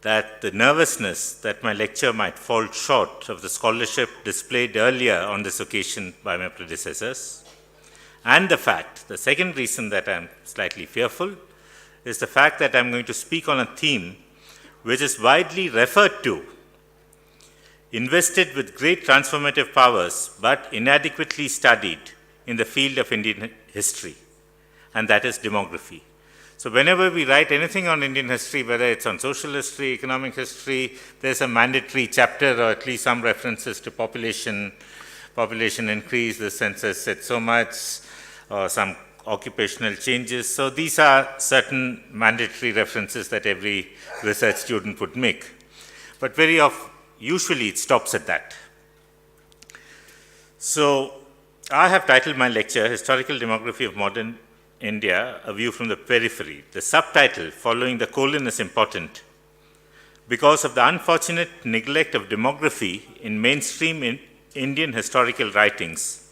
that the nervousness that my lecture might fall short of the scholarship displayed earlier on this occasion by my predecessors, and the second reason that I'm slightly fearful, is the fact that I'm going to speak on a theme which is widely referred to, invested with great transformative powers, but inadequately studied in the field of Indian history, and that is demography. So whenever we write anything on Indian history, whether it's on social history, economic history, there's a mandatory chapter or at least some references to population increase, the census said so much, or some occupational changes. So these are certain mandatory references that every research student would make. But usually it stops at that. So I have titled my lecture, Historical Demography of Modern India, A View from the Periphery. The subtitle following the colon is important because of the unfortunate neglect of demography in mainstream Indian historical writings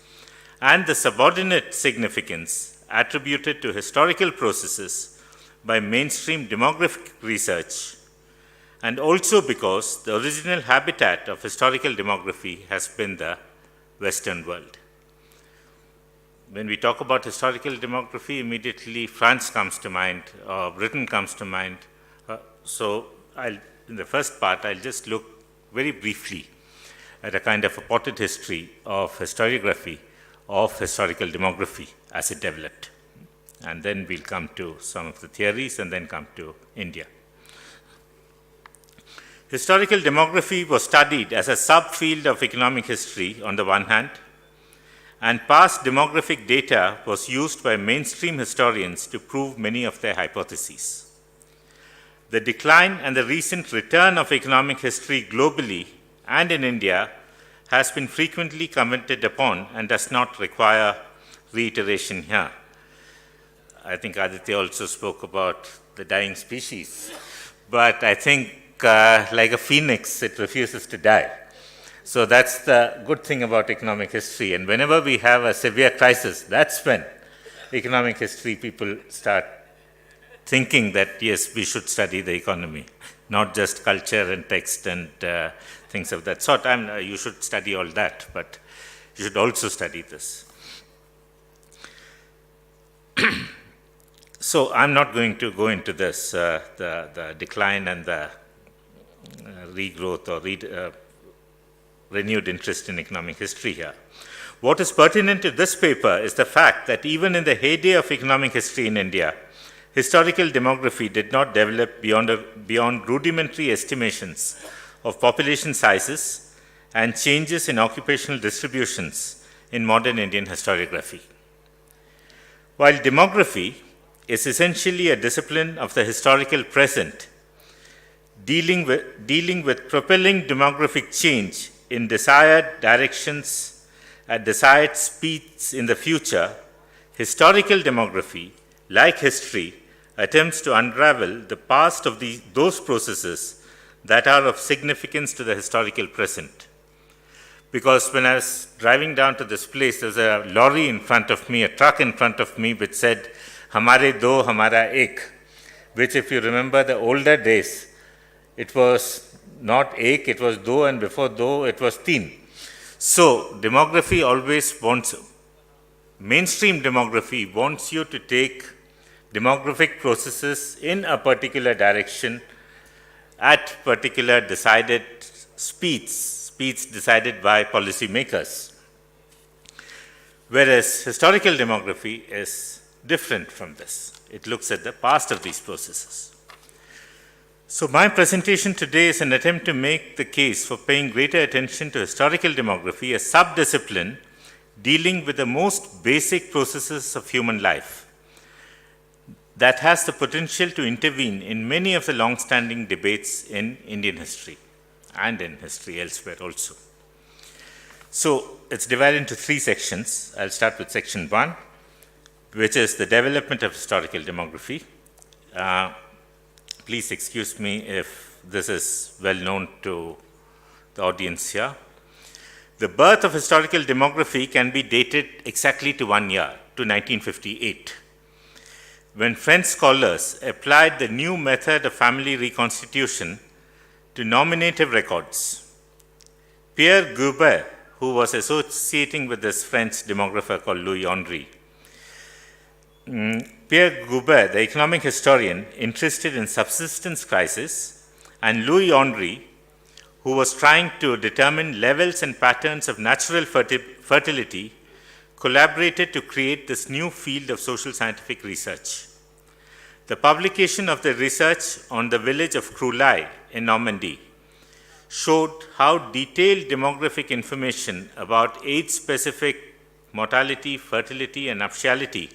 and the subordinate significance attributed to historical processes by mainstream demographic research, and also because the original habitat of historical demography has been the Western world. When we talk about historical demography, immediately France comes to mind, or Britain comes to mind. In the first part, I'll just look very briefly at a kind of a potted history of historiography of historical demography as it developed. And then we'll come to some of the theories and then come to India. Historical demography was studied as a subfield of economic history on the one hand, and past demographic data was used by mainstream historians to prove many of their hypotheses. The decline and the recent return of economic history globally and in India has been frequently commented upon and does not require reiteration here. I think Aditya also spoke about the dying species, but I think like a phoenix, it refuses to die. So that's the good thing about economic history. And whenever we have a severe crisis, that's when economic history people start thinking that, yes, we should study the economy, not just culture and text and things of that sort. You should study all that, but you should also study this. So I'm not going to go into this, the decline and the regrowth or renewed interest in economic history here. What is pertinent to this paper is the fact that even in the heyday of economic history in India, historical demography did not develop beyond rudimentary estimations of population sizes and changes in occupational distributions in modern Indian historiography. While demography is essentially a discipline of the historical present, dealing with propelling demographic change in desired directions at desired speeds in the future, historical demography, like history, attempts to unravel the past of those processes that are of significance to the historical present. Because when I was driving down to this place, there's a lorry in front of me, a truck in front of me, which said, "Hamare do, hamara ek," which, if you remember the older days, it was not ek, it was do, and before do, it was teen. So demography mainstream demography wants you to take demographic processes in a particular direction at particular decided speeds decided by policymakers. Whereas historical demography is different from this. It looks at the past of these processes. So my presentation today is an attempt to make the case for paying greater attention to historical demography, a subdiscipline dealing with the most basic processes of human life that has the potential to intervene in many of the long-standing debates in Indian history and in history elsewhere also. So it's divided into three sections. I'll start with section 1, which is the development of historical demography. Please excuse me if this is well known to the audience here. The birth of historical demography can be dated exactly to 1 year, to 1958, when French scholars applied the new method of family reconstitution to nominative records. Pierre Goubet, who was associating with this French demographer called Louis Henry, Pierre Goubet, the economic historian interested in subsistence crisis, and Louis Henry, who was trying to determine levels and patterns of natural fertility, collaborated to create this new field of social scientific research. The publication of the research on the village of Crouly in Normandy showed how detailed demographic information about age-specific mortality, fertility, and nuptiality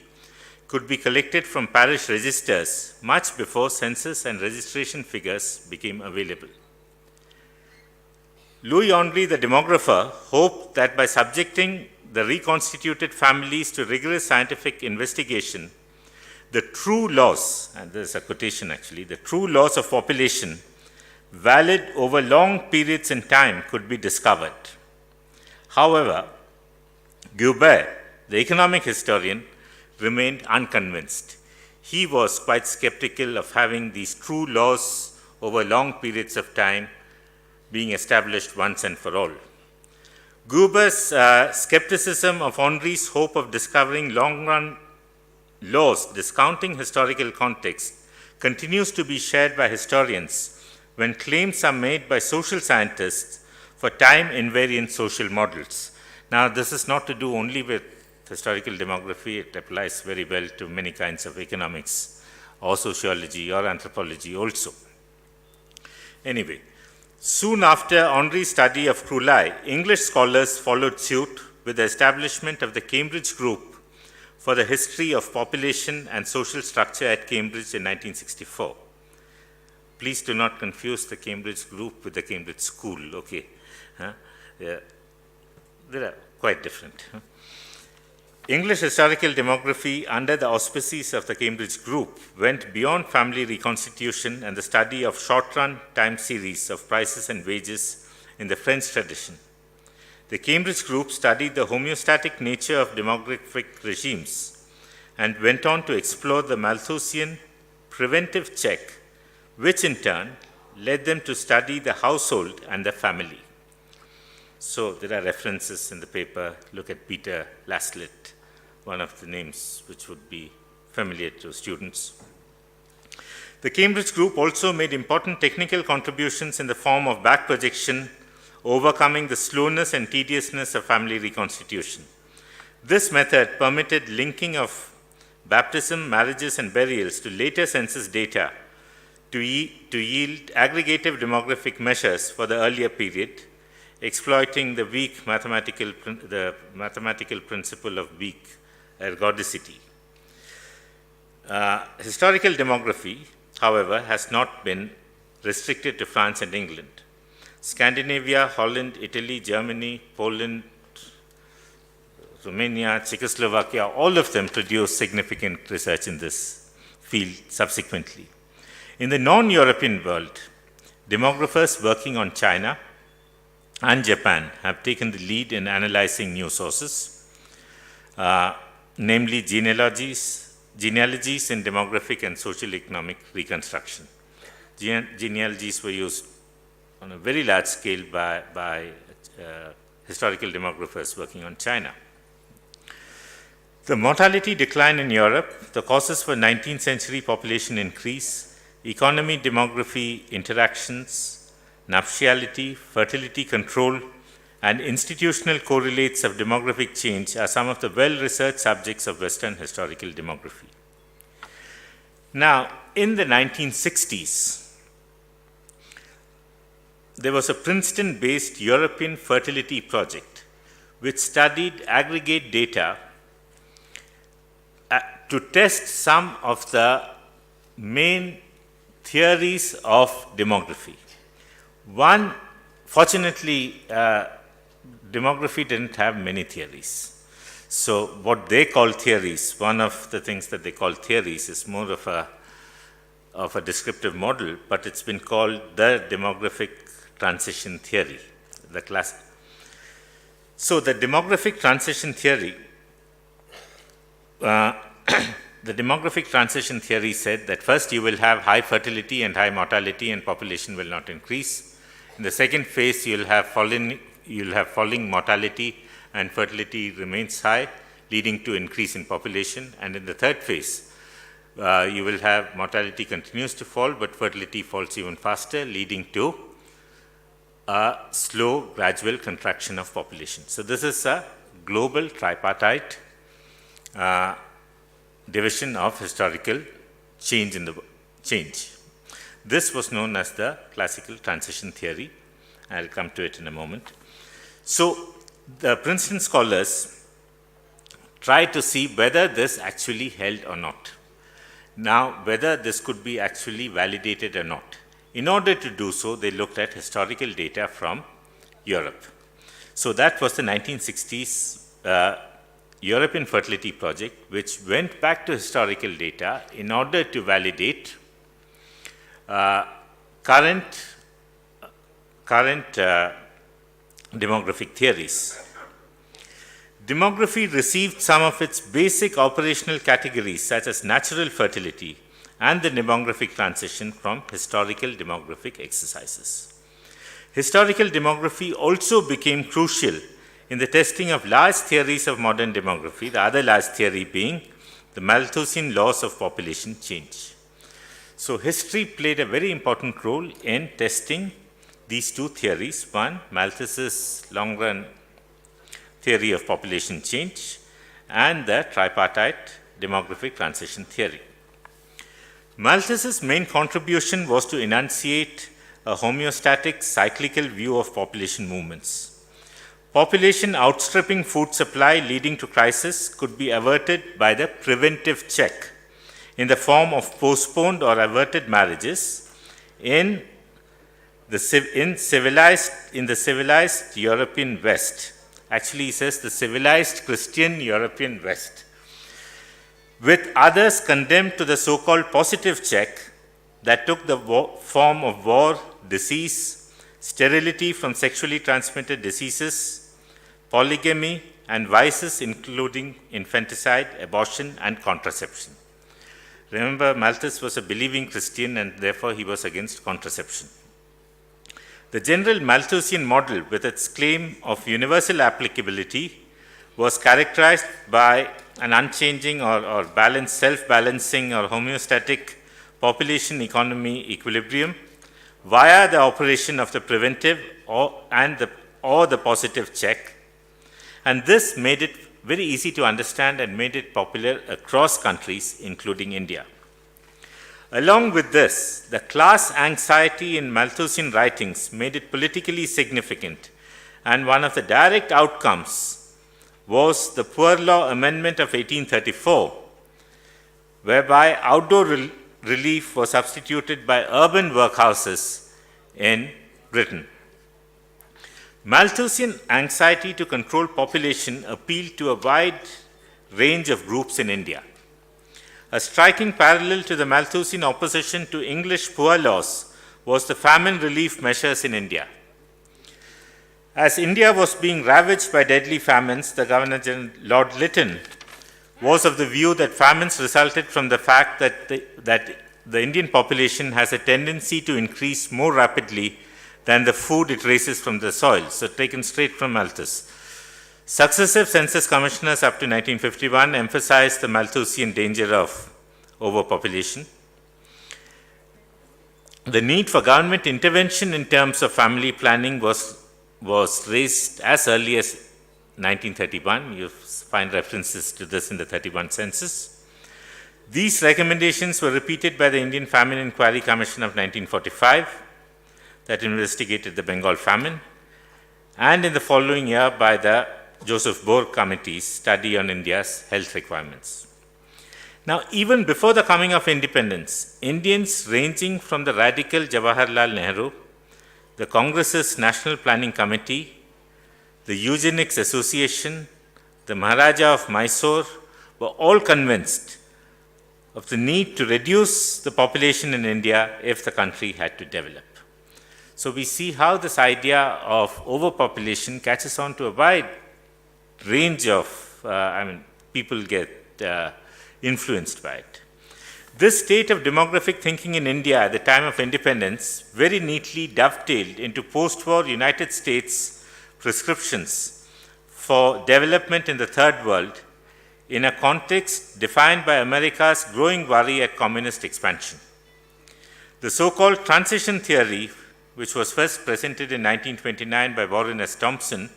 could be collected from parish registers much before census and registration figures became available. Louis Henry, the demographer, hoped that by subjecting the reconstituted families to rigorous scientific investigation, the true laws, and there's a quotation actually, the true laws of population valid over long periods in time could be discovered. However, Goubet, the economic historian, remained unconvinced. He was quite skeptical of having these true laws over long periods of time being established once and for all. Goubet's skepticism of Henry's hope of discovering long-run laws discounting historical context continues to be shared by historians when claims are made by social scientists for time-invariant social models. Now, this is not to do only with historical demography. It applies very well to many kinds of economics or sociology or anthropology also. Anyway, soon after Henry's study of Crouly, English scholars followed suit with the establishment of the Cambridge Group for the history of population and social structure at Cambridge in 1964. Please do not confuse the Cambridge Group with the Cambridge School, okay? Yeah. They are quite different. English historical demography, under the auspices of the Cambridge Group, went beyond family reconstitution and the study of short-run time series of prices and wages in the French tradition. The Cambridge Group studied the homeostatic nature of demographic regimes and went on to explore the Malthusian preventive check, which in turn led them to study the household and the family. So there are references in the paper. Look at Peter Laslett, one of the names which would be familiar to students. The Cambridge Group also made important technical contributions in the form of back projection, overcoming the slowness and tediousness of family reconstitution. This method permitted linking of baptism, marriages, and burials to later census data to yield aggregative demographic measures for the earlier period, exploiting the mathematical principle of weak ergodicity. Historical demography, however, has not been restricted to France and England. Scandinavia, Holland, Italy, Germany, Poland, Romania, Czechoslovakia, all of them produced significant research in this field subsequently. In the non-European world, demographers working on China and Japan have taken the lead in analyzing new sources, namely genealogies in demographic and social economic reconstruction. Genealogies were used on a very large scale by historical demographers working on China. The mortality decline in Europe, the causes for 19th century population increase, economy demography interactions, nuptiality, fertility control, and institutional correlates of demographic change are some of the well-researched subjects of Western historical demography. Now, in the 1960s, there was a Princeton-based European fertility project which studied aggregate data to test some of the main theories of demography. One, fortunately, demography didn't have many theories. So what they call theories, one of the things that they call theories is more of a descriptive model, but it's been called the demographic transition theory, the class. So the demographic transition theory the demographic transition theory said that first you will have high fertility and high mortality and population will not increase. In the second phase, you'll have falling mortality and fertility remains high, leading to increase in population. And in the third phase, you will have mortality continues to fall, but fertility falls even faster, leading to a slow, gradual contraction of population. So this is a global tripartite division of historical change in the change. This was known as the classical transition theory. I'll come to it in a moment. So the Princeton scholars tried to see whether this actually held or not. Now, whether this could be actually validated or not. In order to do so, they looked at historical data from Europe. So that was the 1960s European fertility project, which went back to historical data in order to validate current demographic theories. Demography received some of its basic operational categories, such as natural fertility and the demographic transition, from historical demographic exercises. Historical demography also became crucial in the testing of large theories of modern demography, the other large theory being the Malthusian laws of population change. So history played a very important role in testing these two theories. One, Malthus's long-run theory of population change, and the tripartite demographic transition theory. Malthus's main contribution was to enunciate a homeostatic cyclical view of population movements. Population outstripping food supply leading to crisis could be averted by the preventive check in the form of postponed or averted marriages in the civilized European West. Actually, he says the civilized Christian European West, with others condemned to the so-called positive check that took the form of war, disease, sterility from sexually transmitted diseases, polygamy, and vices including infanticide, abortion, and contraception. Remember, Malthus was a believing Christian and therefore he was against contraception. The general Malthusian model, with its claim of universal applicability, was characterized by an unchanging or balanced, self-balancing or homeostatic population economy equilibrium via the operation of the preventive or the positive check. And this made it very easy to understand and made it popular across countries, including India. Along with this, the class anxiety in Malthusian writings made it politically significant, and one of the direct outcomes was the Poor Law Amendment of 1834, whereby outdoor relief was substituted by urban workhouses in Britain. Malthusian anxiety to control population appealed to a wide range of groups in India. A striking parallel to the Malthusian opposition to English poor laws was the famine relief measures in India. As India was being ravaged by deadly famines, the Governor-General Lord Lytton was of the view that famines resulted from the fact that the Indian population has a tendency to increase more rapidly than the food it raises from the soil. So taken straight from Malthus. Successive census commissioners up to 1951 emphasized the Malthusian danger of overpopulation. The need for government intervention in terms of family planning was raised as early as 1931. You find references to this in the 31 census. These recommendations were repeated by the Indian Famine Inquiry Commission of 1945 that investigated the Bengal famine, and in the following year by the Joseph Bohr Committee's study on India's health requirements. Now, even before the coming of independence, Indians ranging from the radical Jawaharlal Nehru, the Congress's National Planning Committee, the Eugenics Association, the Maharaja of Mysore, were all convinced of the need to reduce the population in India if the country had to develop. So we see how this idea of overpopulation catches on to a wide range of, people get influenced by it. This state of demographic thinking in India at the time of independence very neatly dovetailed into post-war United States prescriptions for development in the Third World in a context defined by America's growing worry at communist expansion. The so-called transition theory, which was first presented in 1929 by Warren S. Thompson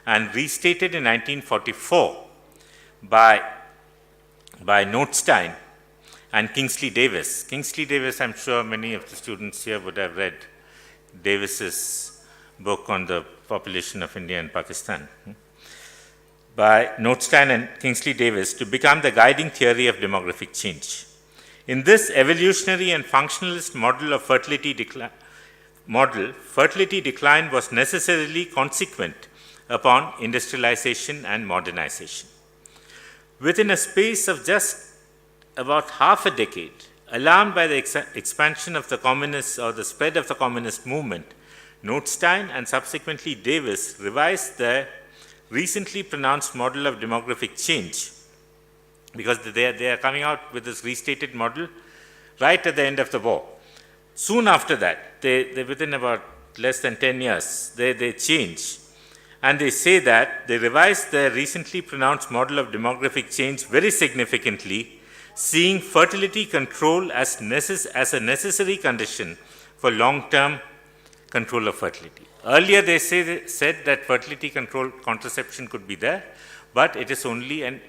and restated in 1944 by Notstein and Kingsley Davis. Kingsley Davis, I'm sure many of the students here would have read Davis's book on the population of India and Pakistan. By Notstein and Kingsley Davis to become the guiding theory of demographic change. In this evolutionary and functionalist model of fertility decline was necessarily consequent upon industrialization and modernization. Within a space of just about half a decade, alarmed by the expansion of the communists or the spread of the communist movement, Notstein and subsequently Davis revised their recently pronounced model of demographic change, because they are coming out with this restated model right at the end of the war. Soon after that, they within about less than 10 years, they change. And they say that they revised their recently pronounced model of demographic change very significantly, seeing fertility control as a necessary condition for long-term control of fertility. Earlier they said that fertility control contraception could be there, but it is only an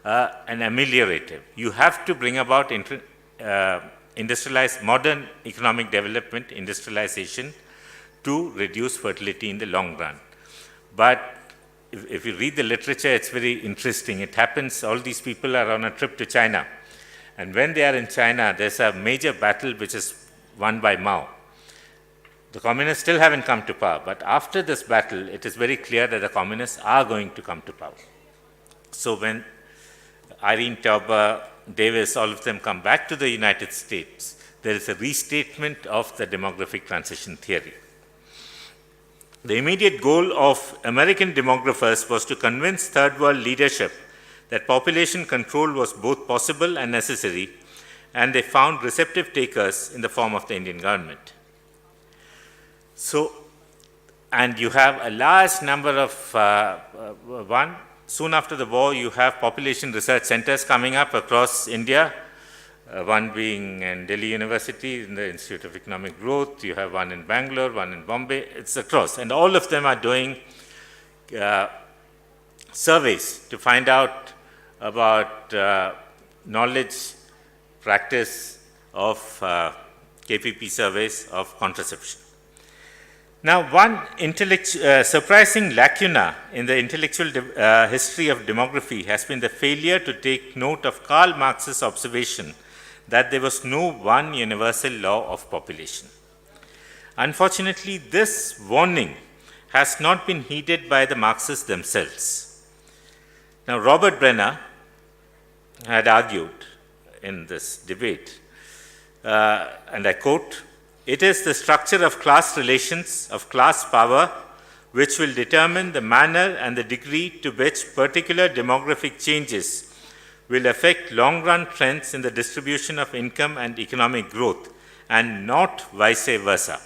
ameliorative. You have to bring about industrialized modern economic development, industrialization, to reduce fertility in the long run. But if you read the literature, it's very interesting. It happens, all these people are on a trip to China. And when they are in China, there's a major battle which is won by Mao. The communists still haven't come to power, but after this battle, it is very clear that the communists are going to come to power. So when Irene Tauber, Davis, all of them come back to the United States, there is a restatement of the demographic transition theory. The immediate goal of American demographers was to convince Third World leadership that population control was both possible and necessary, and they found receptive takers in the form of the Indian government. So, and you have a large number of, soon after the war, you have population research centers coming up across India, one being in Delhi University, in the Institute of Economic Growth, you have one in Bangalore, one in Bombay, it's across. And all of them are doing surveys to find out about knowledge, practice of KPP surveys of contraception. Now, one surprising lacuna in the intellectual history of demography has been the failure to take note of Karl Marx's observation that there was no one universal law of population. Unfortunately, this warning has not been heeded by the Marxists themselves. Now, Robert Brenner had argued in this debate, and I quote, "It is the structure of class relations, of class power, which will determine the manner and the degree to which particular demographic changes will affect long-run trends in the distribution of income and economic growth, and not vice versa."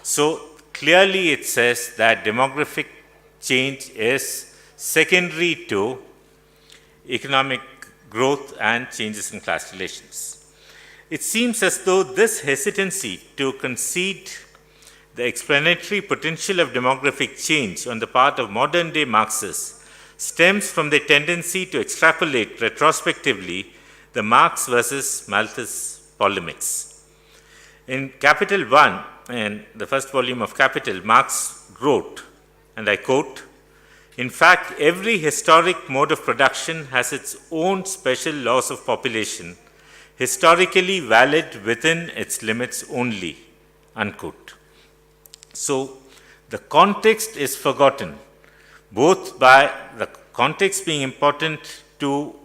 So clearly it says that demographic change is secondary to economic growth and changes in class relations. It seems as though this hesitancy to concede the explanatory potential of demographic change on the part of modern-day Marxists stems from their tendency to extrapolate retrospectively the Marx versus Malthus polemics. In Capital 1, in the first volume of Capital, Marx wrote, and I quote, "In fact, every historic mode of production has its own special laws of population, historically valid within its limits only," unquote. So the context is forgotten, both by the context being important to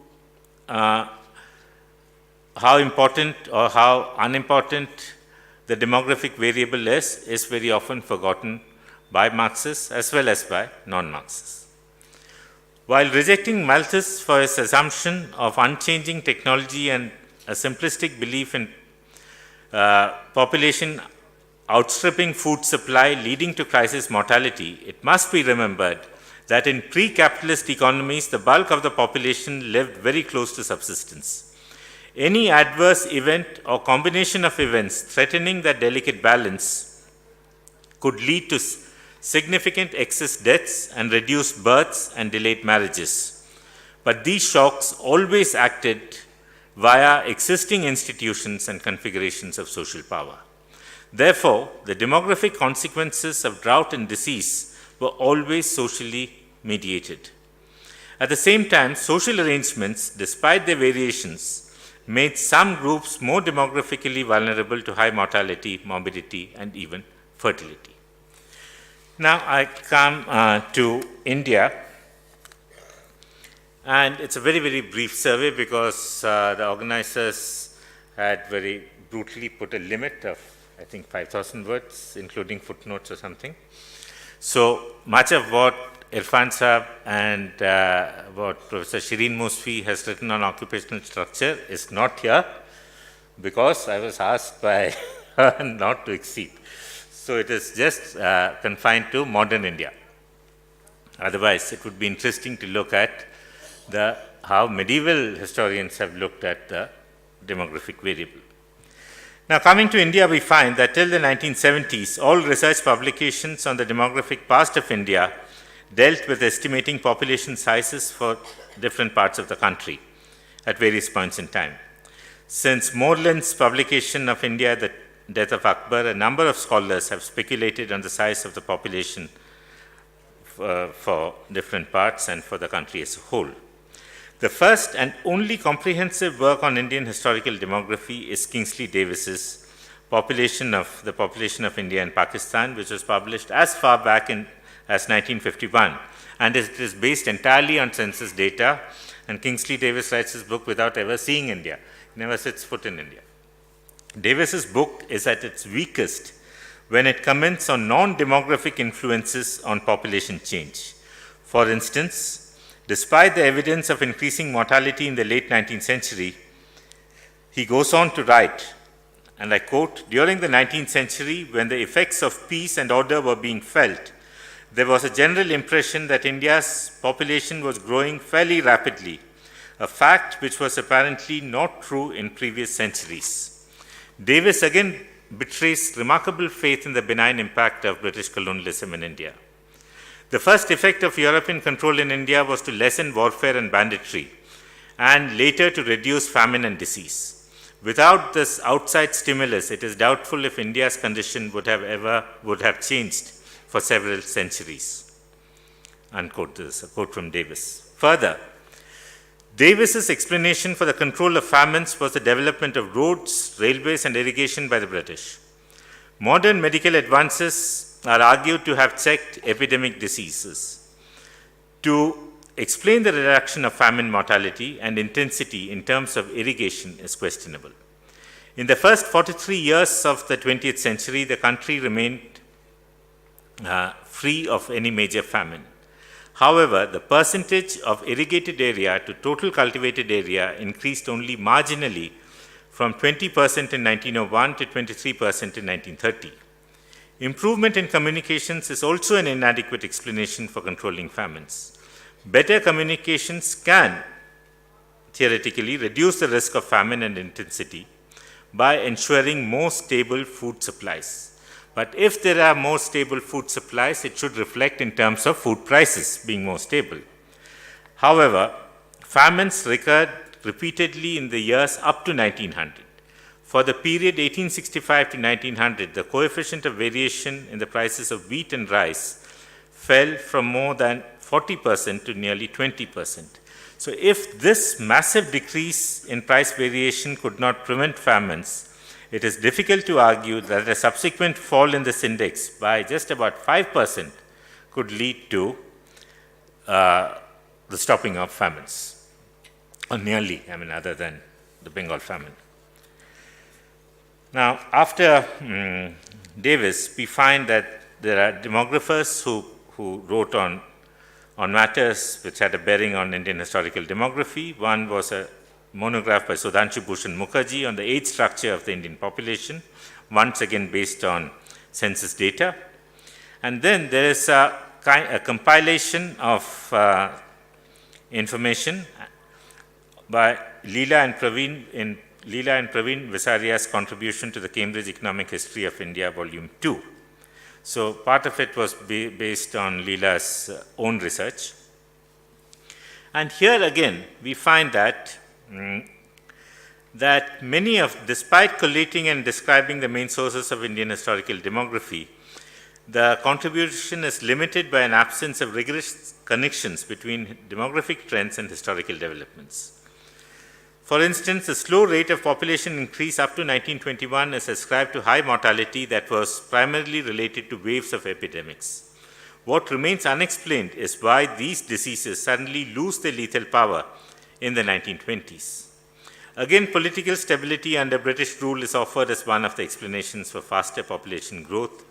how important or how unimportant the demographic variable is very often forgotten by Marxists as well as by non-Marxists. While rejecting Malthus for his assumption of unchanging technology and a simplistic belief in population outstripping food supply leading to crisis mortality, it must be remembered that in pre-capitalist economies, the bulk of the population lived very close to subsistence. Any adverse event or combination of events threatening that delicate balance could lead to significant excess deaths and reduced births and delayed marriages. But these shocks always acted via existing institutions and configurations of social power. Therefore, the demographic consequences of drought and disease were always socially mediated. At the same time, social arrangements, despite their variations, made some groups more demographically vulnerable to high mortality, morbidity, and even fertility. Now I come to India, and it's a very, very brief survey because the organizers had very brutally put a limit of, I think, 5,000 words, including footnotes or something. So much of what Irfan Saab and what Professor Shireen Musfi has written on occupational structure is not here because I was asked by her not to exceed. So it is just confined to modern India. Otherwise, it would be interesting to look at how medieval historians have looked at the demographic variable. Now, coming to India, we find that till the 1970s, all research publications on the demographic past of India dealt with estimating population sizes for different parts of the country at various points in time. Since Moreland's publication of India, The Death of Akbar, a number of scholars have speculated on the size of the population for different parts and for the country as a whole. The first and only comprehensive work on Indian historical demography is Kingsley Davis's Population of India and Pakistan, which was published as far back as 1951, and it is based entirely on census data. And Kingsley Davis writes his book without ever seeing India. He never sets foot in India. Davis's book is at its weakest when it comments on non-demographic influences on population change. For instance, despite the evidence of increasing mortality in the late 19th century, he goes on to write, and I quote, "During the 19th century, when the effects of peace and order were being felt, there was a general impression that India's population was growing fairly rapidly, a fact which was apparently not true in previous centuries." Davis again betrays remarkable faith in the benign impact of British colonialism in India. The first effect of European control in India was to lessen warfare and banditry, and later to reduce famine and disease. Without this outside stimulus, it is doubtful if India's condition would have changed for several centuries. Unquote. This is a quote from Davis. Further, Davis's explanation for the control of famines was the development of roads, railways, and irrigation by the British. Modern medical advances are argued to have checked epidemic diseases. To explain the reduction of famine mortality and intensity in terms of irrigation is questionable. In the first 43 years of the 20th century, the country remained free of any major famine. However, the percentage of irrigated area to total cultivated area increased only marginally from 20% in 1901 to 23% in 1930. Improvement in communications is also an inadequate explanation for controlling famines. Better communications can theoretically reduce the risk of famine and intensity by ensuring more stable food supplies. But if there are more stable food supplies, it should reflect in terms of food prices being more stable. However, famines recurred repeatedly in the years up to 1900. For the period 1865 to 1900, the coefficient of variation in the prices of wheat and rice fell from more than 40% to nearly 20%. So if this massive decrease in price variation could not prevent famines, it is difficult to argue that a subsequent fall in this index by just about 5% could lead to the stopping of famines, or nearly, other than the Bengal famine. Now, after Davis, we find that there are demographers who wrote on on matters which had a bearing on Indian historical demography. One was a monograph by Sudhanshu Bhushan Mukherjee on the age structure of the Indian population, once again based on census data. And then there is a compilation of information by Leela and Praveen Visaria's contribution to the Cambridge Economic History of India, Volume 2. So part of it was based on Leela's own research. And here again, we find that despite collating and describing the main sources of Indian historical demography, the contribution is limited by an absence of rigorous connections between demographic trends and historical developments. For instance, the slow rate of population increase up to 1921 is ascribed to high mortality that was primarily related to waves of epidemics. What remains unexplained is why these diseases suddenly lose their lethal power in the 1920s. Again, political stability under British rule is offered as one of the explanations for faster population growth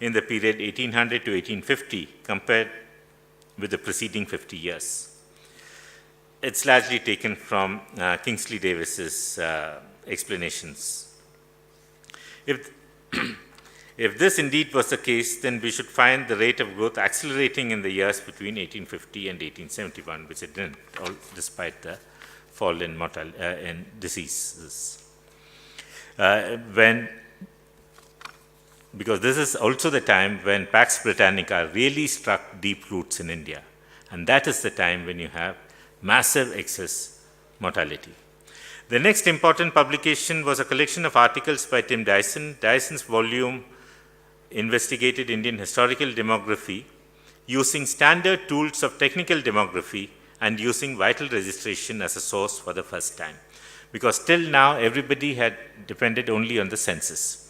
in the period 1800 to 1850 compared with the preceding 50 years. It's largely taken from Kingsley Davis's explanations. If this indeed was the case, then we should find the rate of growth accelerating in the years between 1850 and 1871, which it didn't, despite the fall in diseases. Because this is also the time when Pax Britannica really struck deep roots in India. And that is the time when you have massive excess mortality. The next important publication was a collection of articles by Tim Dyson. Dyson's volume investigated Indian historical demography using standard tools of technical demography and using vital registration as a source for the first time. Because till now, everybody had depended only on the census.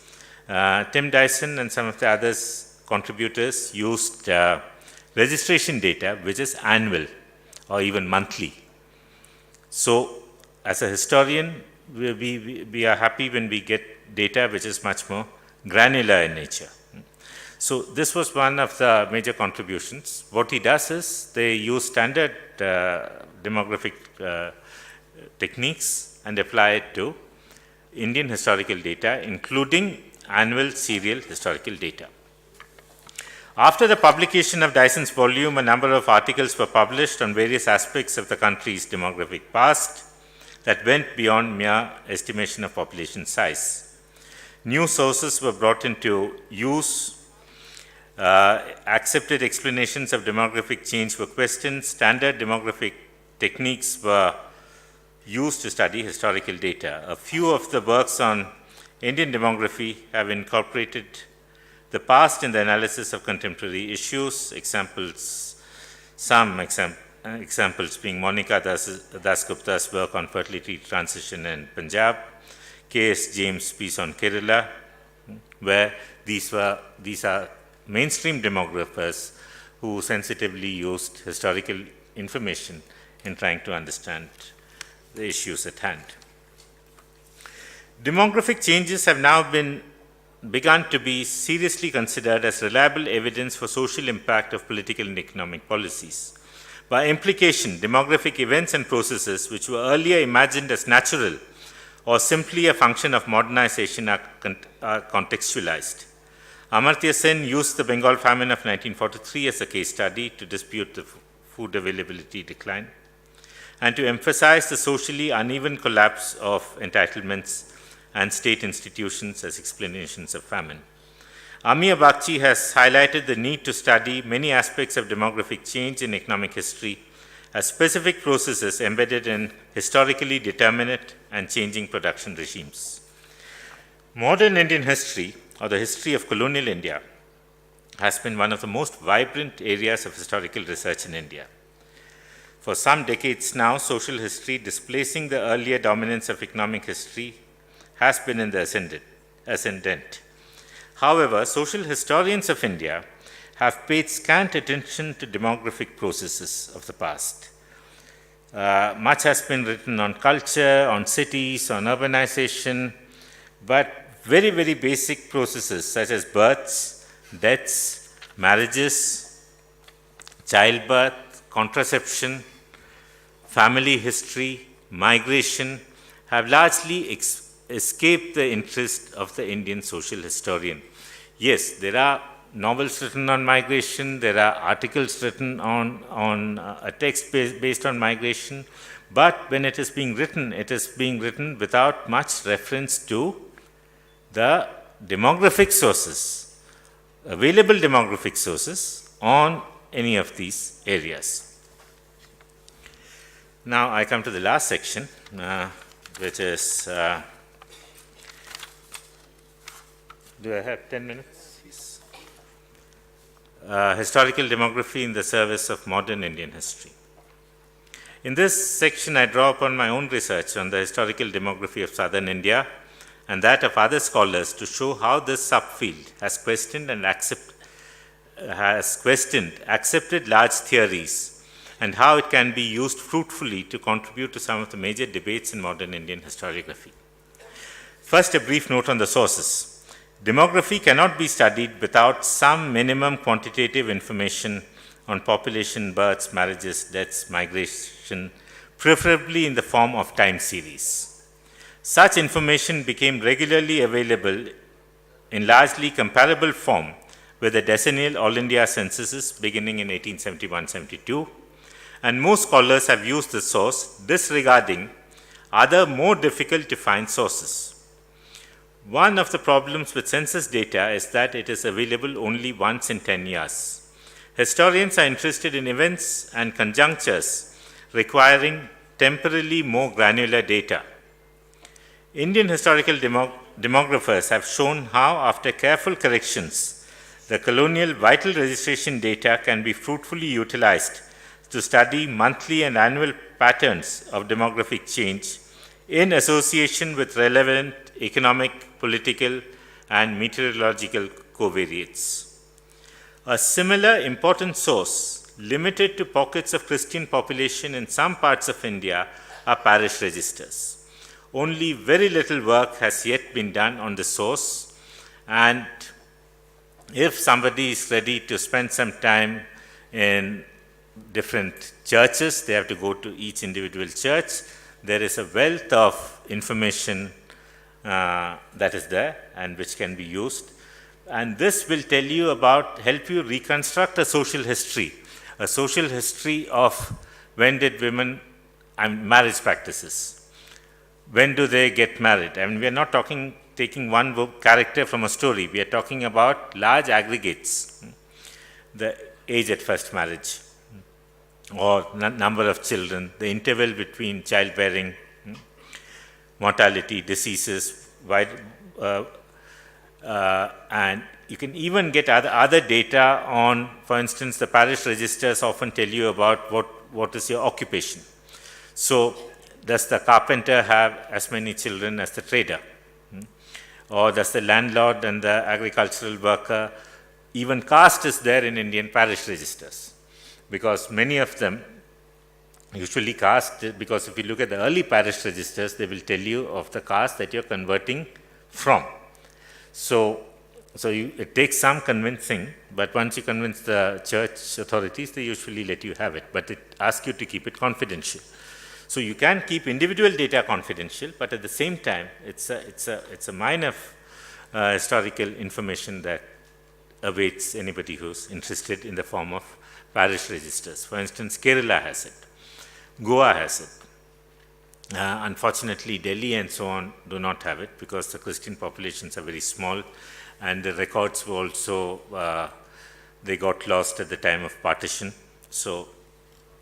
Tim Dyson and some of the others contributors used registration data, which is annual or even monthly. So, as a historian, we are happy when we get data which is much more granular in nature. So, this was one of the major contributions. What he does is they use standard demographic techniques and apply it to Indian historical data, including annual serial historical data. After the publication of Dyson's volume, a number of articles were published on various aspects of the country's demographic past that went beyond mere estimation of population size. New sources were brought into use. Accepted explanations of demographic change were questioned. Standard demographic techniques were used to study historical data. A few of the works on Indian demography have incorporated the past in the analysis of contemporary issues. Some examples being Monica Dasgupta's work on fertility transition in Punjab, K.S. James' piece on Kerala, where these are mainstream demographers who sensitively used historical information in trying to understand the issues at hand. Demographic changes have now begun to be seriously considered as reliable evidence for social impact of political and economic policies. By implication, demographic events and processes which were earlier imagined as natural or simply a function of modernization are contextualized. Amartya Sen used the Bengal famine of 1943 as a case study to dispute the food availability decline and to emphasize the socially uneven collapse of entitlements and state institutions as explanations of famine. Amiya Bagchi has highlighted the need to study many aspects of demographic change in economic history as specific processes embedded in historically determinate and changing production regimes. Modern Indian history, or the history of colonial India, has been one of the most vibrant areas of historical research in India. For some decades now, social history, displacing the earlier dominance of economic history, has been in the ascendant. However, social historians of India have paid scant attention to demographic processes of the past. Much has been written on culture, on cities, on urbanization, but very, very basic processes such as births, deaths, marriages, childbirth, contraception, family history, migration have largely escaped the interest of the Indian social historian. Yes, there are novels written on migration, there are articles written on a text based on migration, but when it is being written without much reference to the demographic sources, available demographic sources on any of these areas. Now I come to the last section, which is, do I have 10 minutes? Yes. Historical demography in the service of modern Indian history. In this section, I draw upon my own research on the historical demography of southern India and that of other scholars to show how this subfield has questioned, accepted large theories, and how it can be used fruitfully to contribute to some of the major debates in modern Indian historiography. First, a brief note on the sources. Demography cannot be studied without some minimum quantitative information on population, births, marriages, deaths, migration, preferably in the form of time series. Such information became regularly available in largely comparable form with the decennial All India censuses beginning in 1871-72, and most scholars have used the source disregarding other more difficult to find sources. One of the problems with census data is that it is available only once in 10 years. Historians are interested in events and conjunctures requiring temporally more granular data. Indian historical demographers have shown how, after careful corrections, the colonial vital registration data can be fruitfully utilized to study monthly and annual patterns of demographic change in association with relevant economic, political, and meteorological covariates. A similar important source, limited to pockets of Christian population in some parts of India, are parish registers. Only very little work has yet been done on the source, and if somebody is ready to spend some time in different churches, they have to go to each individual church. There is a wealth of information that is there and which can be used. And this will tell you help you reconstruct a social history of when did women, marriage practices, when do they get married. I mean, we are not taking one character from a story, we are talking about large aggregates, the age at first marriage, or number of children, the interval between childbearing, mortality, diseases, and you can even get other data on, for instance, the parish registers often tell you about what is your occupation. So, does the carpenter have as many children as the trader? Or does the landlord and the agricultural worker, even caste is there in Indian parish registers? Because many of them usually caste, because if you look at the early parish registers, they will tell you of the caste that you're converting from. So it takes some convincing, but once you convince the church authorities, they usually let you have it, but it asks you to keep it confidential. So you can keep individual data confidential, but at the same time, it's a mine of historical information that awaits anybody who's interested in the form of parish registers. For instance, Kerala has it, Goa has it. Unfortunately, Delhi and so on do not have it because the Christian populations are very small, and the records were also, they got lost at the time of partition. So,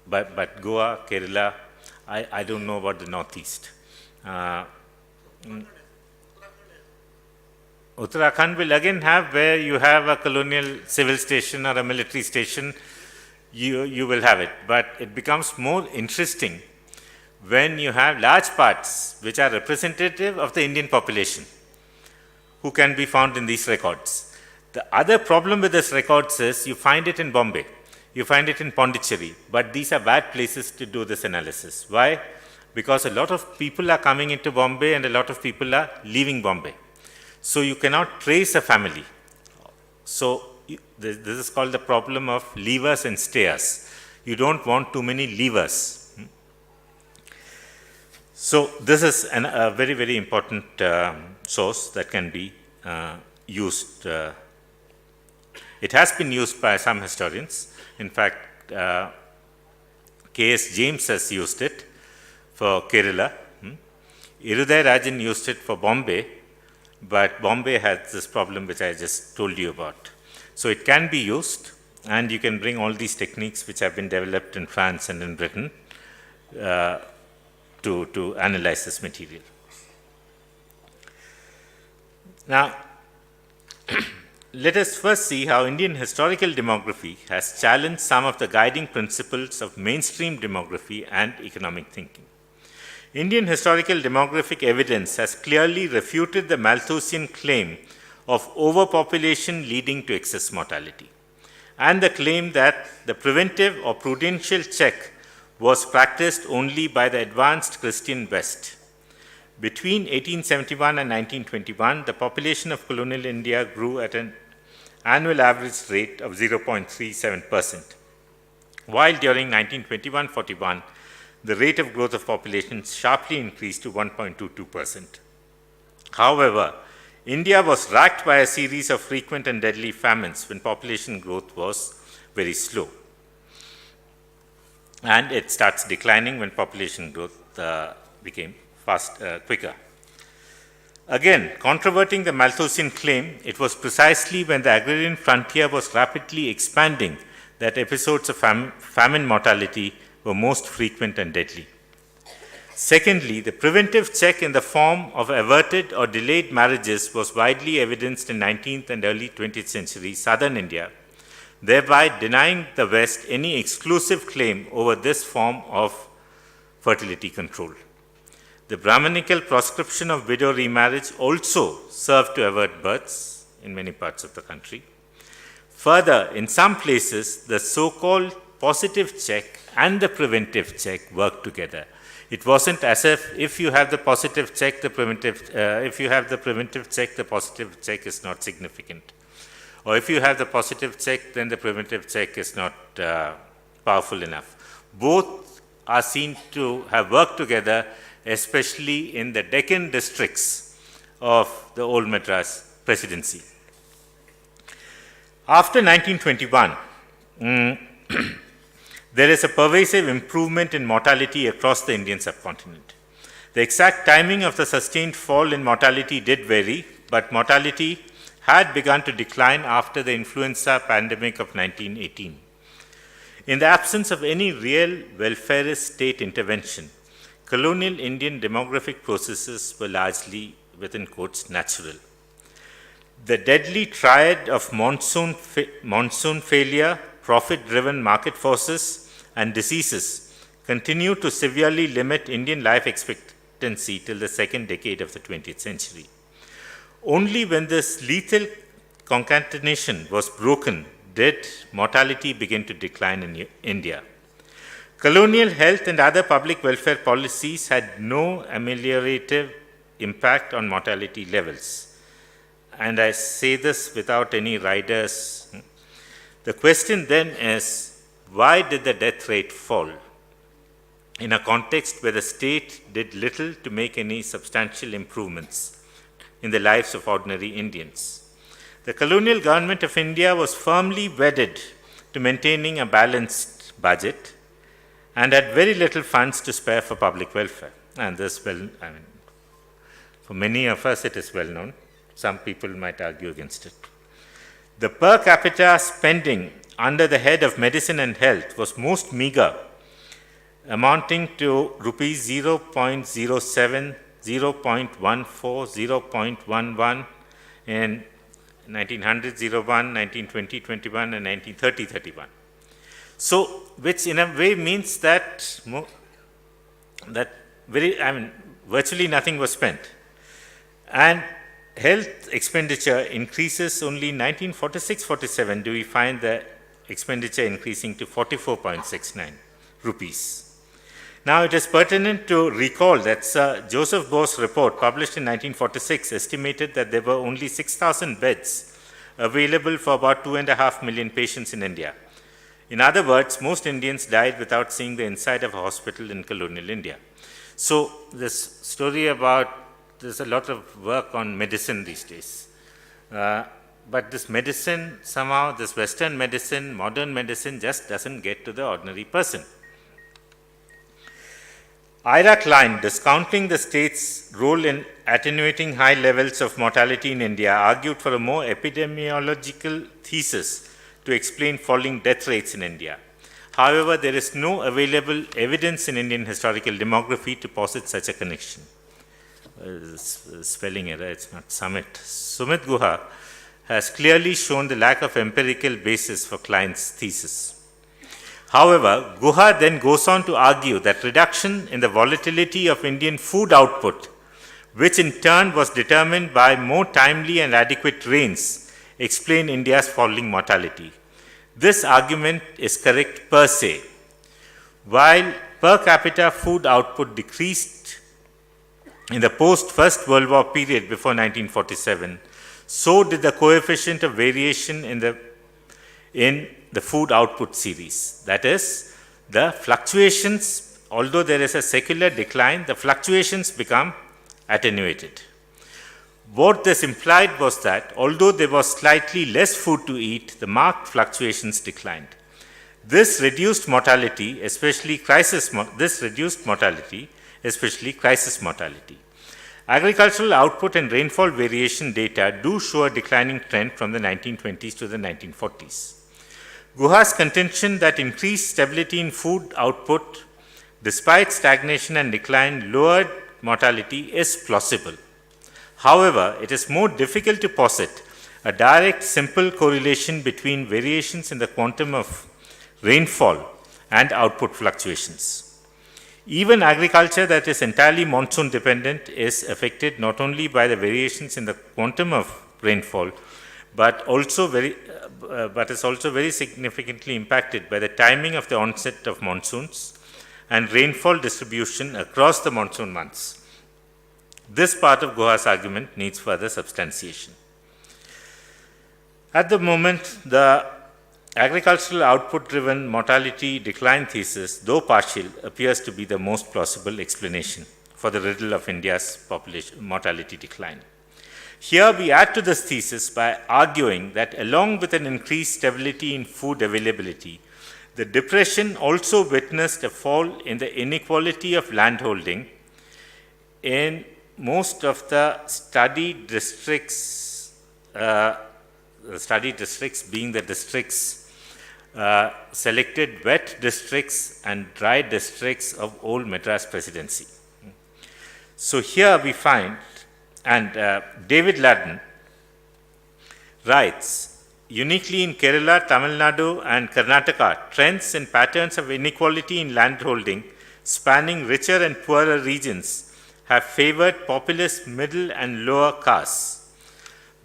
but Goa, Kerala, I don't know about the northeast. Uttarakhand will again have, where you have a colonial civil station or a military station, you will have it. But it becomes more interesting when you have large parts which are representative of the Indian population who can be found in these records. The other problem with these records is you find it in Bombay, you find it in Pondicherry, but these are bad places to do this analysis. Why? Because a lot of people are coming into Bombay and a lot of people are leaving Bombay. So you cannot trace a family. So this is called the problem of leavers and stayers. you don't want too many levers. So this is a very, very important source that can be used. It has been used by some historians. In fact, K.S. James has used it for Kerala. Iruday Rajan used it for Bombay, but Bombay has this problem which I just told you about. So it can be used, and you can bring all these techniques which have been developed in France and in Britain to analyze this material. Now, let us first see how Indian historical demography has challenged some of the guiding principles of mainstream demography and economic thinking. Indian historical demographic evidence has clearly refuted the Malthusian claim of overpopulation leading to excess mortality, and the claim that the preventive or prudential check was practiced only by the advanced Christian West. Between 1871 and 1921, the population of colonial India grew at an annual average rate of 0.37%, while during 1921-41, the rate of growth of population sharply increased to 1.22%. However, India was racked by a series of frequent and deadly famines when population growth was very slow. And it starts declining when population growth became quicker. Again, controverting the Malthusian claim, it was precisely when the agrarian frontier was rapidly expanding that episodes of famine mortality were most frequent and deadly. Secondly, the preventive check in the form of averted or delayed marriages was widely evidenced in 19th and early 20th century southern India, thereby denying the West any exclusive claim over this form of fertility control. The Brahmanical proscription of widow remarriage also served to avert births in many parts of the country. Further, in some places, the so-called positive check and the preventive check worked together. It wasn't as if you have the positive check, if you have the preventive check, the positive check is not significant. Or if you have the positive check, then the preventive check is not powerful enough. Both are seen to have worked together, especially in the Deccan districts of the old Madras presidency. After 1921, there is a pervasive improvement in mortality across the Indian subcontinent. The exact timing of the sustained fall in mortality did vary, but mortality had begun to decline after the influenza pandemic of 1918. In the absence of any real welfarist state intervention, colonial Indian demographic processes were largely, within quotes, natural. The deadly triad of monsoon failure, profit-driven market forces, and diseases continued to severely limit Indian life expectancy till the second decade of the 20th century. Only when this lethal concatenation was broken did mortality begin to decline in India. Colonial health and other public welfare policies had no ameliorative impact on mortality levels. And I say this without any riders. The question then is, why did the death rate fall? In a context where the state did little to make any substantial improvements in the lives of ordinary Indians. The colonial government of India was firmly wedded to maintaining a balanced budget and had very little funds to spare for public welfare. And this, for many of us it is well known. Some people might argue against it. The per capita spending under the head of medicine and health was most meager, amounting to rupees 0.07, 0.14, 0.11 in 1900, 01, 1920, 21, and 1930, 31. So, which in a way means that virtually nothing was spent. And health expenditure increases only in 1946-47 do we find the expenditure increasing to 44.69 rupees. Now, it is pertinent to recall that Sir Joseph Bose's report published in 1946 estimated that there were only 6,000 beds available for about 2.5 million patients in India. In other words, most Indians died without seeing the inside of a hospital in colonial India. So this story about, there's a lot of work on medicine these days. But this medicine, somehow, this Western medicine, modern medicine, just doesn't get to the ordinary person. Ira Klein, discounting the state's role in attenuating high levels of mortality in India, argued for a more epidemiological thesis to explain falling death rates in India. However, there is no available evidence in Indian historical demography to posit such a connection. Spelling error, it's not Sumit. Sumit Guha has clearly shown the lack of empirical basis for Klein's thesis. However, Guha then goes on to argue that reduction in the volatility of Indian food output, which in turn was determined by more timely and adequate rains, explain India's falling mortality. This argument is correct per se. While per capita food output decreased in the post-First World War period before 1947, so did the coefficient of variation in the food output series. That is, the fluctuations, although there is a secular decline, the fluctuations become attenuated. What this implied was that, although there was slightly less food to eat, the marked fluctuations declined. This reduced mortality, especially crisis mortality. Agricultural output and rainfall variation data do show a declining trend from the 1920s to the 1940s. Guha's contention that increased stability in food output, despite stagnation and decline, lowered mortality is plausible. However, it is more difficult to posit a direct, simple correlation between variations in the quantum of rainfall and output fluctuations. Even agriculture that is entirely monsoon dependent is affected not only by the variations in the quantum of rainfall, but is also very significantly impacted by the timing of the onset of monsoons and rainfall distribution across the monsoon months. This part of Guha's argument needs further substantiation. At the moment, the agricultural output-driven mortality decline thesis, though partial, appears to be the most plausible explanation for the riddle of India's population mortality decline. Here we add to this thesis by arguing that along with an increased stability in food availability, the Depression also witnessed a fall in the inequality of landholding in most of the study districts being the districts selected wet districts and dry districts of old Madras Presidency. So here we find, and David Ladden writes, uniquely in Kerala, Tamil Nadu and Karnataka, trends and patterns of inequality in landholding spanning richer and poorer regions have favored populous middle and lower castes.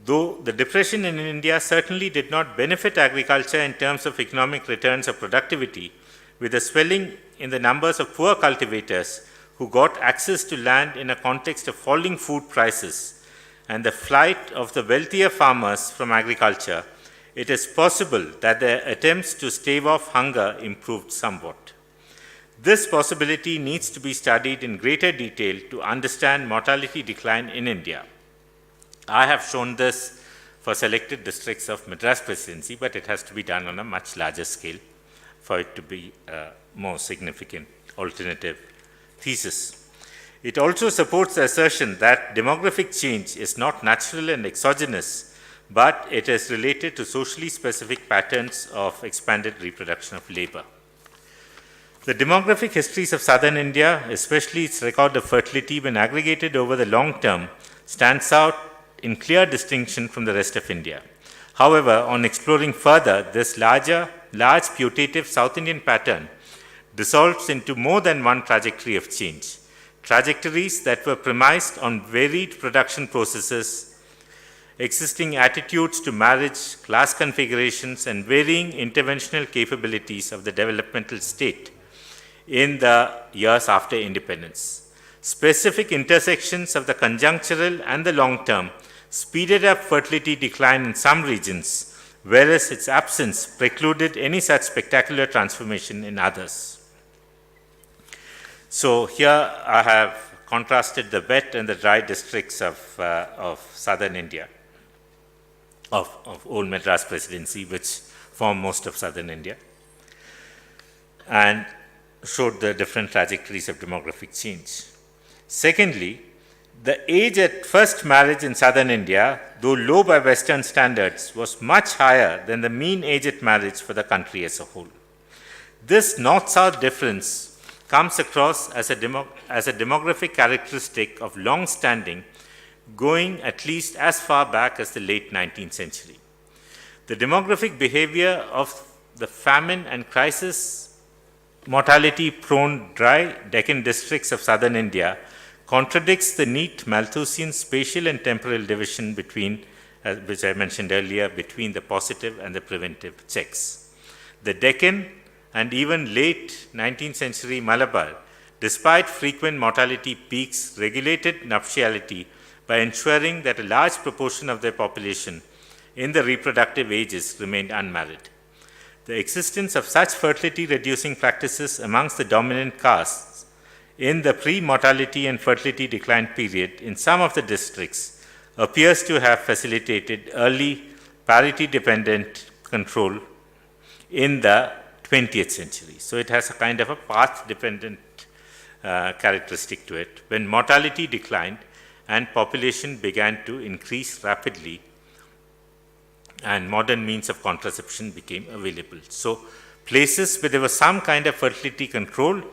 Though the Depression in India certainly did not benefit agriculture in terms of economic returns or productivity, with a swelling in the numbers of poor cultivators who got access to land in a context of falling food prices and the flight of the wealthier farmers from agriculture, it is possible that their attempts to stave off hunger improved somewhat. This possibility needs to be studied in greater detail to understand mortality decline in India. I have shown this for selected districts of Madras Presidency, but it has to be done on a much larger scale for it to be a more significant alternative thesis. It also supports the assertion that demographic change is not natural and exogenous, but it is related to socially specific patterns of expanded reproduction of labor. The demographic histories of southern India, especially its record of fertility when aggregated over the long term, stands out in clear distinction from the rest of India. However, on exploring further, this large putative South Indian pattern dissolves into more than one trajectory of change, trajectories that were premised on varied production processes, existing attitudes to marriage, class configurations, and varying interventional capabilities of the developmental state in the years after independence. Specific intersections of the conjunctural and the long term speeded up fertility decline in some regions, whereas its absence precluded any such spectacular transformation in others. So here I have contrasted the wet and the dry districts of southern India, of old Madras Presidency, which form most of southern India, and showed the different trajectories of demographic change. Secondly, the age at first marriage in southern India, though low by Western standards, was much higher than the mean age at marriage for the country as a whole. This north-south difference comes across as a demographic characteristic of long-standing, going at least as far back as the late 19th century. The demographic behavior of the famine and crisis mortality-prone dry Deccan districts of southern India contradicts the neat Malthusian spatial and temporal division between, which I mentioned earlier, between the positive and the preventive checks. The Deccan and even late 19th century Malabar, despite frequent mortality peaks, regulated nuptiality by ensuring that a large proportion of their population in the reproductive ages remained unmarried. The existence of such fertility-reducing practices amongst the dominant castes in the pre-mortality and fertility decline period in some of the districts appears to have facilitated early parity-dependent control in the 20th century. So it has a kind of a path-dependent characteristic to it. When mortality declined and population began to increase rapidly, and modern means of contraception became available. So places where there was some kind of fertility control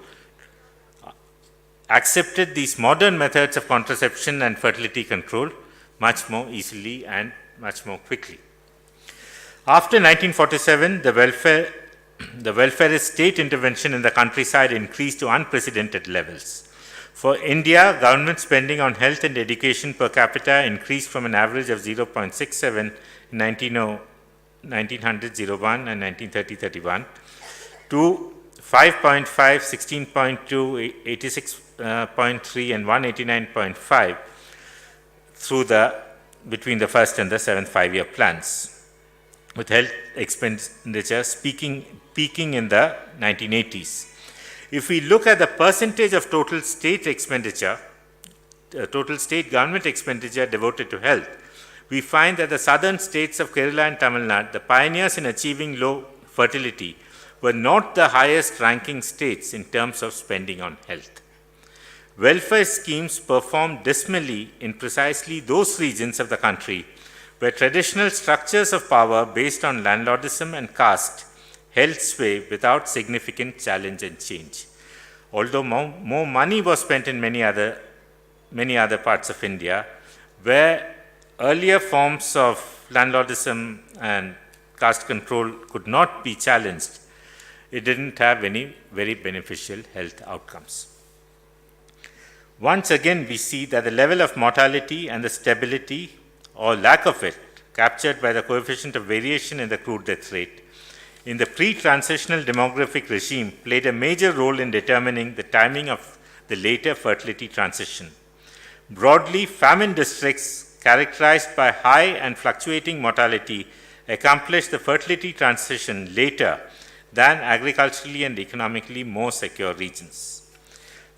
accepted these modern methods of contraception and fertility control much more easily and much more quickly. After 1947, the welfarist state intervention in the countryside increased to unprecedented levels. For India, government spending on health and education per capita increased from an average of 0.67 in 1900-01 and 1930-31 to 5.5, 16.2, 86.3 and 189.5 through between the first and the seventh five-year plans, with health expenditure peaking in the 1980s. If we look at the percentage of total state expenditure, total state government expenditure devoted to health, we find that the southern states of Kerala and Tamil Nadu, the pioneers in achieving low fertility, were not the highest ranking states in terms of spending on health. Welfare schemes performed dismally in precisely those regions of the country where traditional structures of power based on landlordism and caste held sway without significant challenge and change. Although more money was spent in many other parts of India, where earlier forms of landlordism and caste control could not be challenged, it didn't have any very beneficial health outcomes. Once again, we see that the level of mortality and the stability or lack of it captured by the coefficient of variation in the crude death rate in the pre-transitional demographic regime played a major role in determining the timing of the later fertility transition. Broadly, famine districts characterized by high and fluctuating mortality accomplished the fertility transition later than agriculturally and economically more secure regions.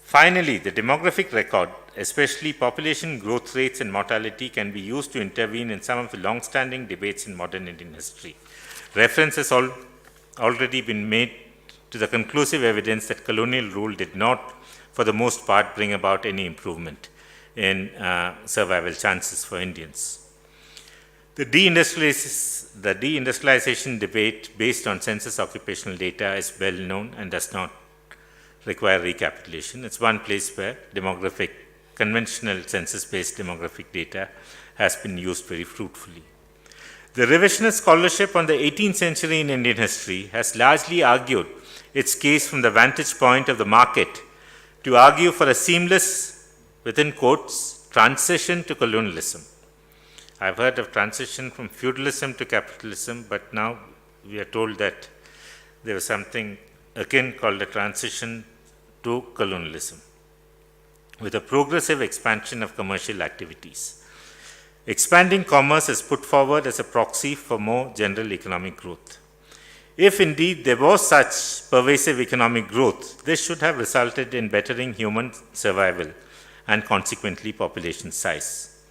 Finally, the demographic record, especially population growth rates and mortality, can be used to intervene in some of the long-standing debates in modern Indian history. Reference has already been made to the conclusive evidence that colonial rule did not, for the most part, bring about any improvement in survival chances for Indians. The deindustrialization debate based on census occupational data is well known and does not require recapitulation. It's one place where conventional census-based demographic data has been used very fruitfully. The revisionist scholarship on the 18th century in Indian history has largely argued its case from the vantage point of the market to argue for a seamless, within quotes, transition to colonialism. I've heard of transition from feudalism to capitalism, but now we are told that there was something akin called a transition to colonialism, with a progressive expansion of commercial activities. Expanding commerce is put forward as a proxy for more general economic growth. If indeed there was such pervasive economic growth, this should have resulted in bettering human survival and consequently population size.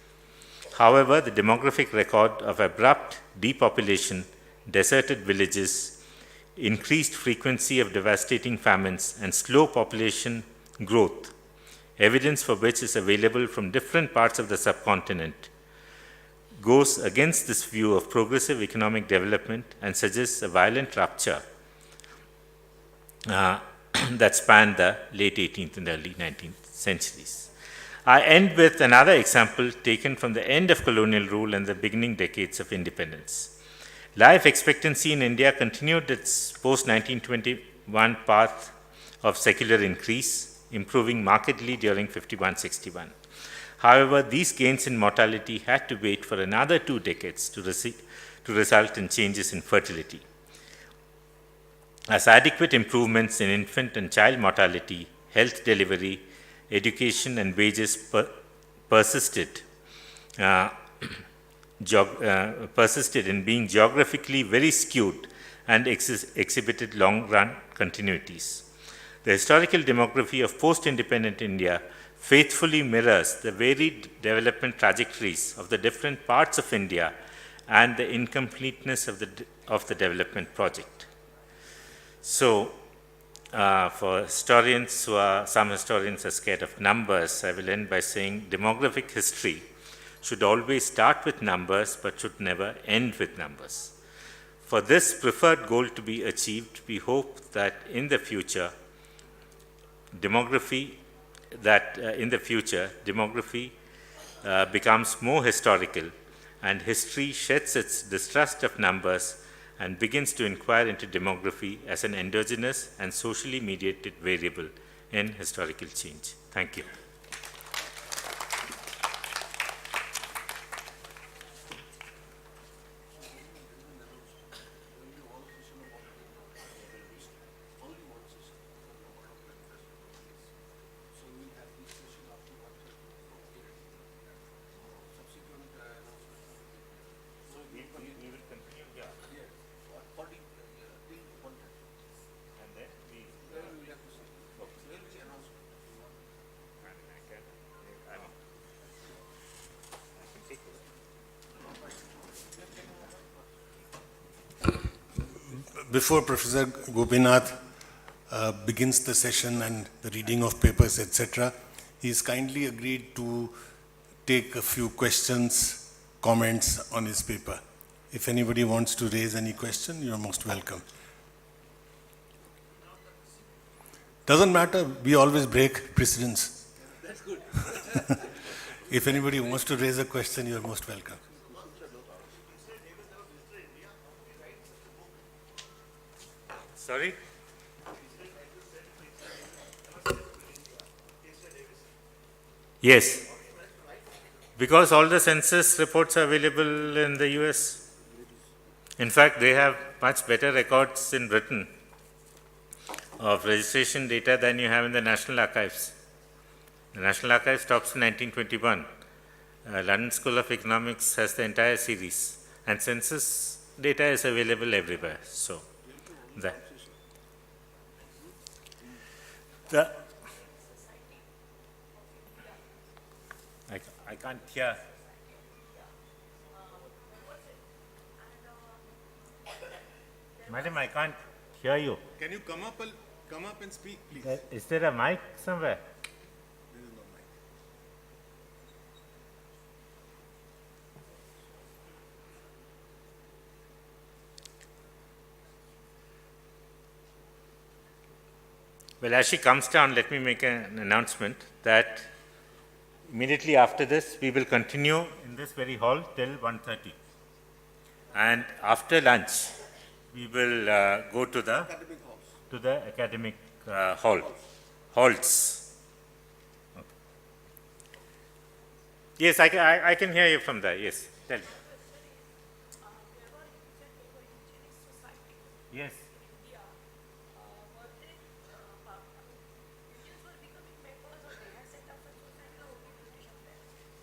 However, the demographic record of abrupt depopulation, deserted villages, increased frequency of devastating famines, and slow population growth, evidence for which is available from different parts of the subcontinent, goes against this view of progressive economic development and suggests a violent rupture that spanned the late 18th and early 19th centuries. I end with another example taken from the end of colonial rule and the beginning decades of independence. Life expectancy in India continued its post-1921 path of secular increase, improving markedly during 51-61. However, these gains in mortality had to wait for another 2 decades to result in changes in fertility. As adequate improvements in infant and child mortality, health delivery, education, and wages persisted in being geographically very skewed and exhibited long-run continuities. The historical demography of post-independent India faithfully mirrors the varied development trajectories of the different parts of India and the incompleteness of the development project. So, for historians some historians are scared of numbers, I will end by saying demographic history should always start with numbers but should never end with numbers. For this preferred goal to be achieved, we hope that in the future, demography becomes more historical and history sheds its distrust of numbers and begins to inquire into demography as an endogenous and socially mediated variable in historical change. Thank you. Before Professor Gopinath begins the session and the reading of papers, etc., he's kindly agreed to take a few questions, comments on his paper. If anybody wants to raise any question, you're most welcome. Doesn't matter, we always break precedents. That's good. If anybody wants to raise a question, you're most welcome. Sorry? Yes. Because all the census reports are available in the US. In fact, they have much better records in Britain of registration data than you have in the National Archives. The National Archives stops in 1921. London School of Economics has the entire series. And census data is available everywhere. So, that. I can't hear. Madam, I can't hear you. Can you come up and speak, please? Is there a mic somewhere? There is no mic. Well, as she comes down, let me make an announcement that immediately after this, we will continue in this very hall till 1:30. And after lunch, we will go to the academic halls. Okay. Yes, I can hear you from there. Yes, tell me. Yes.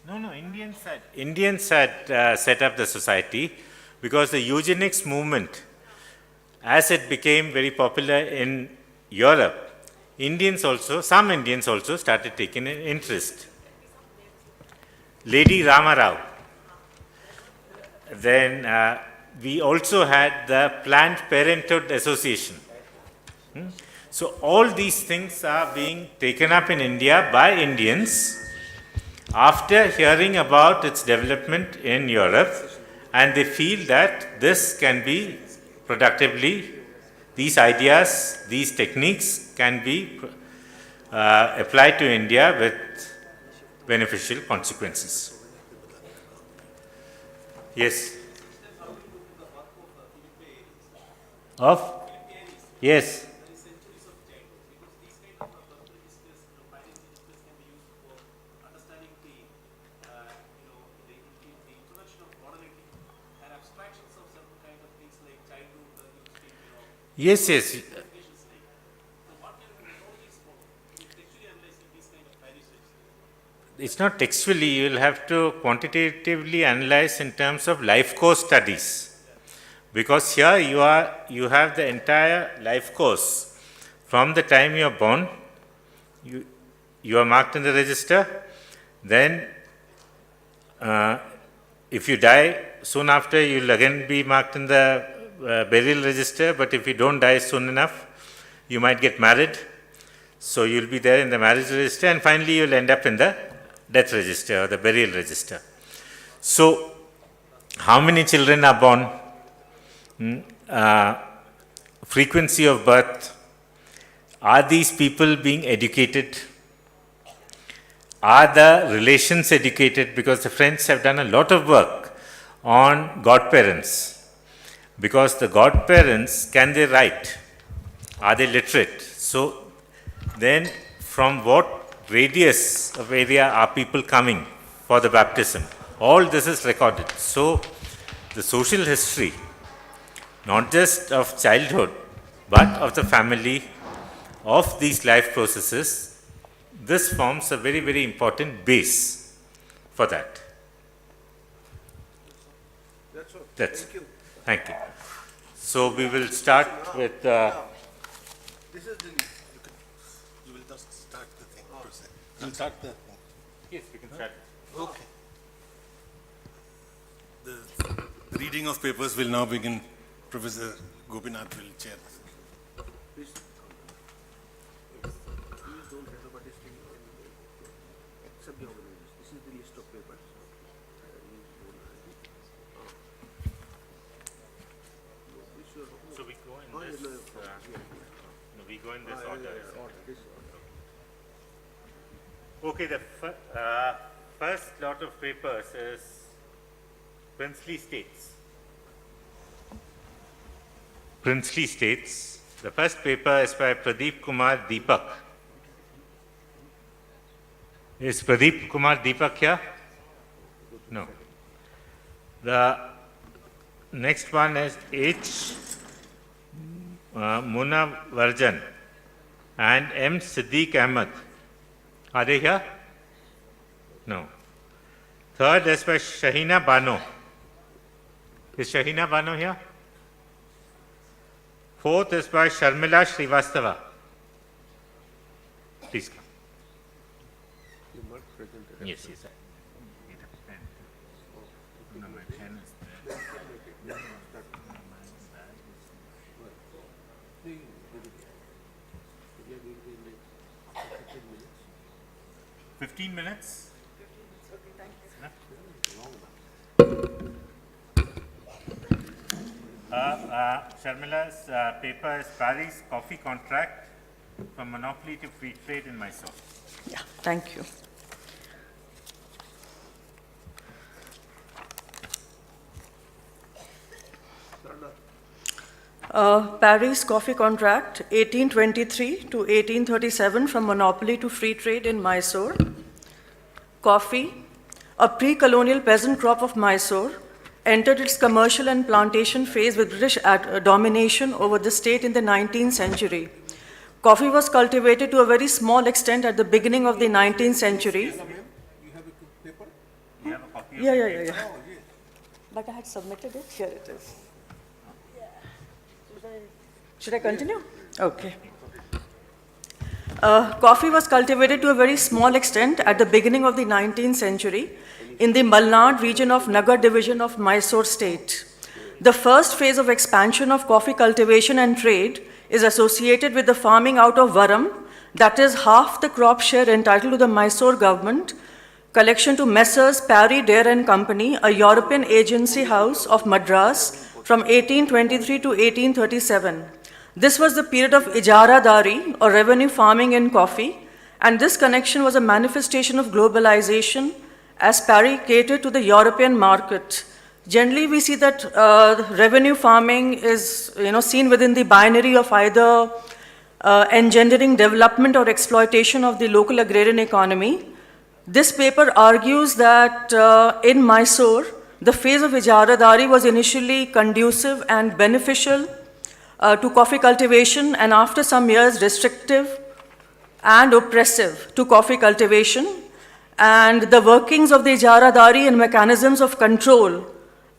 No, Indians had set up the society because the eugenics movement, as it became very popular in Europe, some Indians also started taking an interest. Lady Rama Rao. Then we also had the Planned Parenthood Association. So all these things are being taken up in India by Indians after hearing about its development in Europe, and they feel that this can be productively, these ideas, these techniques can be applied to India with beneficial consequences. Yes. Of? Yes. Yes, yes. It's not textually, you will have to quantitatively analyze in terms of life course studies. Because here you have the entire life course. From the time you are born, you are marked in the register. Then, if you die soon after, you will again be marked in the burial register. But if you don't die soon enough, you might get married. So you will be there in the marriage register, and finally you will end up in the death register or the burial register. So, how many children are born? Frequency of birth. Are these people being educated? Are the relations educated? Because the French have done a lot of work on godparents. Because the godparents, can they write? Are they literate? So, then from what radius of area are people coming for the baptism? All this is recorded. So, the social history, not just of childhood, but of the family, of these life processes, this forms a very, very important base for that. That's all. That's, Thank you. thank you. So, we will start with This is the, You will just start the thing. You'll start the thing. yes, we can start. Okay. The reading of papers will now begin. Professor Gopinath will chair. please don't tell about this thing except the organizers. This is the list of papers. So, we go in this, we go in this order. Okay, the first lot of papers is Princely States. Princely States. The first paper is by Pradeep Kumar Deepak. Is Pradeep Kumar Deepak here? No. The next one is H. Munavarjan and M. Siddiq Ahmed. Are they here? No. Third is by Shahina Bano. Is Shahina Bano here? Fourth is by Sharmila Srivastava. Please come. Yes, yes. No, my pen is there. 15 minutes? Sharmila's paper is Paris Coffee Contract from Monopoly to Free Trade in Mysore. Yeah, thank you. Paris Coffee Contract, 1823 to 1837, from monopoly to free trade in Mysore. Coffee, a pre-colonial peasant crop of Mysore, entered its commercial and plantation phase with British domination over the state in the 19th century. Coffee was cultivated to a very small extent at the beginning of the 19th century. You have a paper? Yeah, Yeah. But I had submitted it. Here it is. Should I continue? Okay. Coffee was cultivated to a very small extent at the beginning of the 19th century in the Malnad region of Nagar division of Mysore state. The first phase of expansion of coffee cultivation and trade is associated with the farming out of Varam, that is half the crop share entitled to the Mysore government, collection to Messrs. Parry, Dare and Company, a European agency house of Madras from 1823 to 1837. This was the period of ijara dari or revenue farming in coffee, and this connection was a manifestation of globalization as Parry catered to the European market. Generally, we see that revenue farming is seen within the binary of either engendering development or exploitation of the local agrarian economy. This paper argues that in Mysore, the phase of ijaradari was initially conducive and beneficial to coffee cultivation, and after some years restrictive and oppressive to coffee cultivation. And the workings of the ijaradari and mechanisms of control,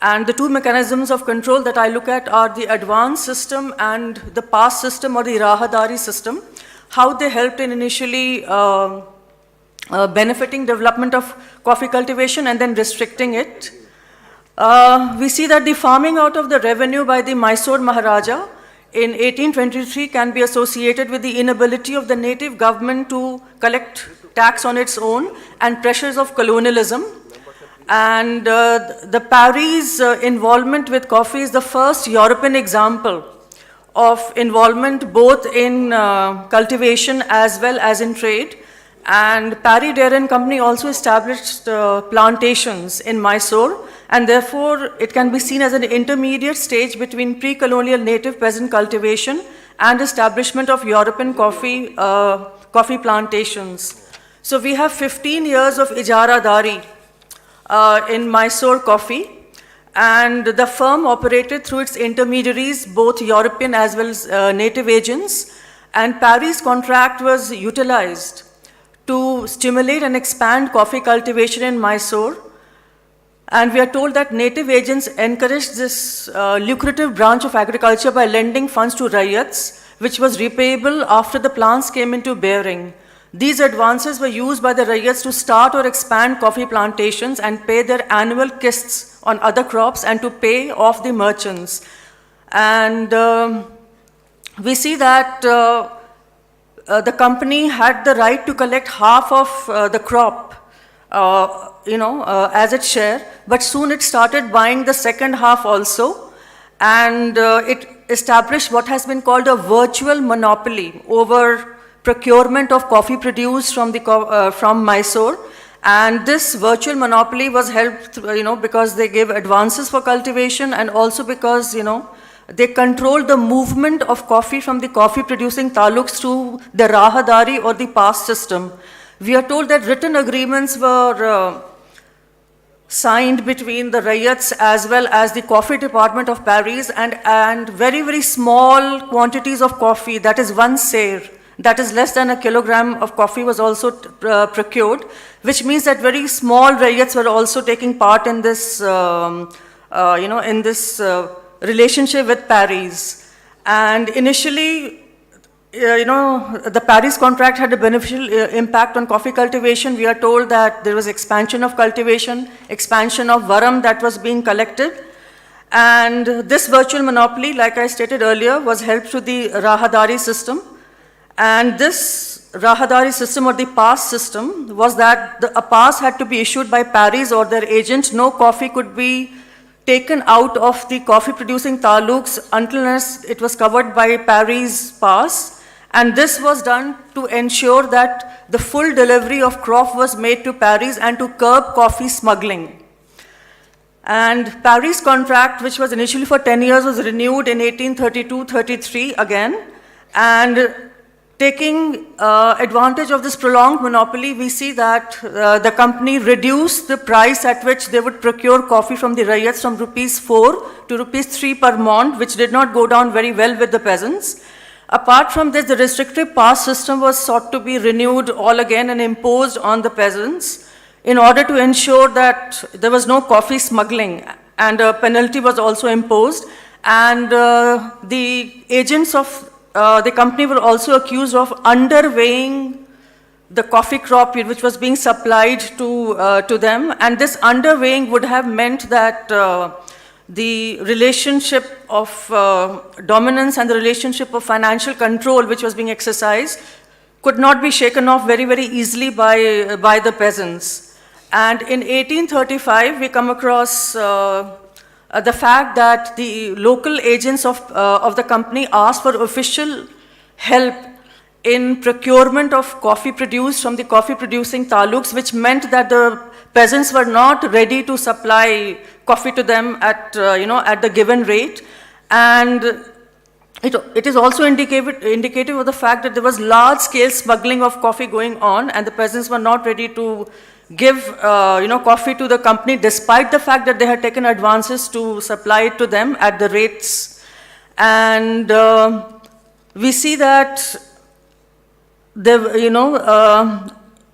and the two mechanisms of control that I look at are the advanced system and the pass system or the rahadari system, how they helped in initially benefiting development of coffee cultivation and then restricting it. We see that the farming out of the revenue by the Mysore Maharaja in 1823 can be associated with the inability of the native government to collect tax on its own and pressures of colonialism. And the Parry's involvement with coffee is the first European example of involvement both in cultivation as well as in trade. And Parry, Dare and Company also established plantations in Mysore, and therefore it can be seen as an intermediate stage between pre-colonial native peasant cultivation and establishment of European coffee plantations. So we have 15 years of ijara dari in Mysore coffee, and the firm operated through its intermediaries, both European as well as native agents, and Parry's contract was utilized to stimulate and expand coffee cultivation in Mysore. And we are told that native agents encouraged this lucrative branch of agriculture by lending funds to ryots, which was repayable after the plants came into bearing. These advances were used by the ryots to start or expand coffee plantations and pay their annual kists on other crops and to pay off the merchants. And we see that the company had the right to collect half of the crop, as its share, but soon it started buying the second half also, and it established what has been called a virtual monopoly over procurement of coffee produced from Mysore. And this virtual monopoly was helped, because they gave advances for cultivation, and also because, they controlled the movement of coffee from the coffee producing taluks through the rahadari or the pass system. We are told that written agreements were signed between the ryots as well as the coffee department of Parry's, and very, very small quantities of coffee, that is 1 seir, that is less than a kilogram of coffee, was also procured, which means that very small ryots were also taking part in this, relationship with Parry's. And initially, the Parry's contract had a beneficial impact on coffee cultivation. We are told that there was expansion of cultivation, expansion of varam that was being collected. And this virtual monopoly, like I stated earlier, was helped to the rahadari system. And this rahadari system or the pass system was that a pass had to be issued by Parry's or their agent. No coffee could be taken out of the coffee producing taluks unless it was covered by Parry's pass. And this was done to ensure that the full delivery of crop was made to Parry's and to curb coffee smuggling. And Parry's contract, which was initially for 10 years, was renewed in 1832-33 again. And taking advantage of this prolonged monopoly, we see that the company reduced the price at which they would procure coffee from the ryots from rupees 4 to rupees 3 per mond, which did not go down very well with the peasants. Apart from this, the restrictive pass system was sought to be renewed all again and imposed on the peasants. in order to ensure that there was no coffee smuggling, and a penalty was also imposed. And the agents of the company were also accused of underweighing the coffee crop which was being supplied to them. And this underweighing would have meant that the relationship of dominance and the relationship of financial control which was being exercised could not be shaken off very, very easily by the peasants. And in 1835, we come across the fact that the local agents of the company asked for official help in procurement of coffee produced from the coffee producing taluks, which meant that the peasants were not ready to supply coffee to them at, at the given rate. And it is also indicative of the fact that there was large-scale smuggling of coffee going on, and the peasants were not ready to give, coffee to the company, despite the fact that they had taken advances to supply it to them at the rates. And we see that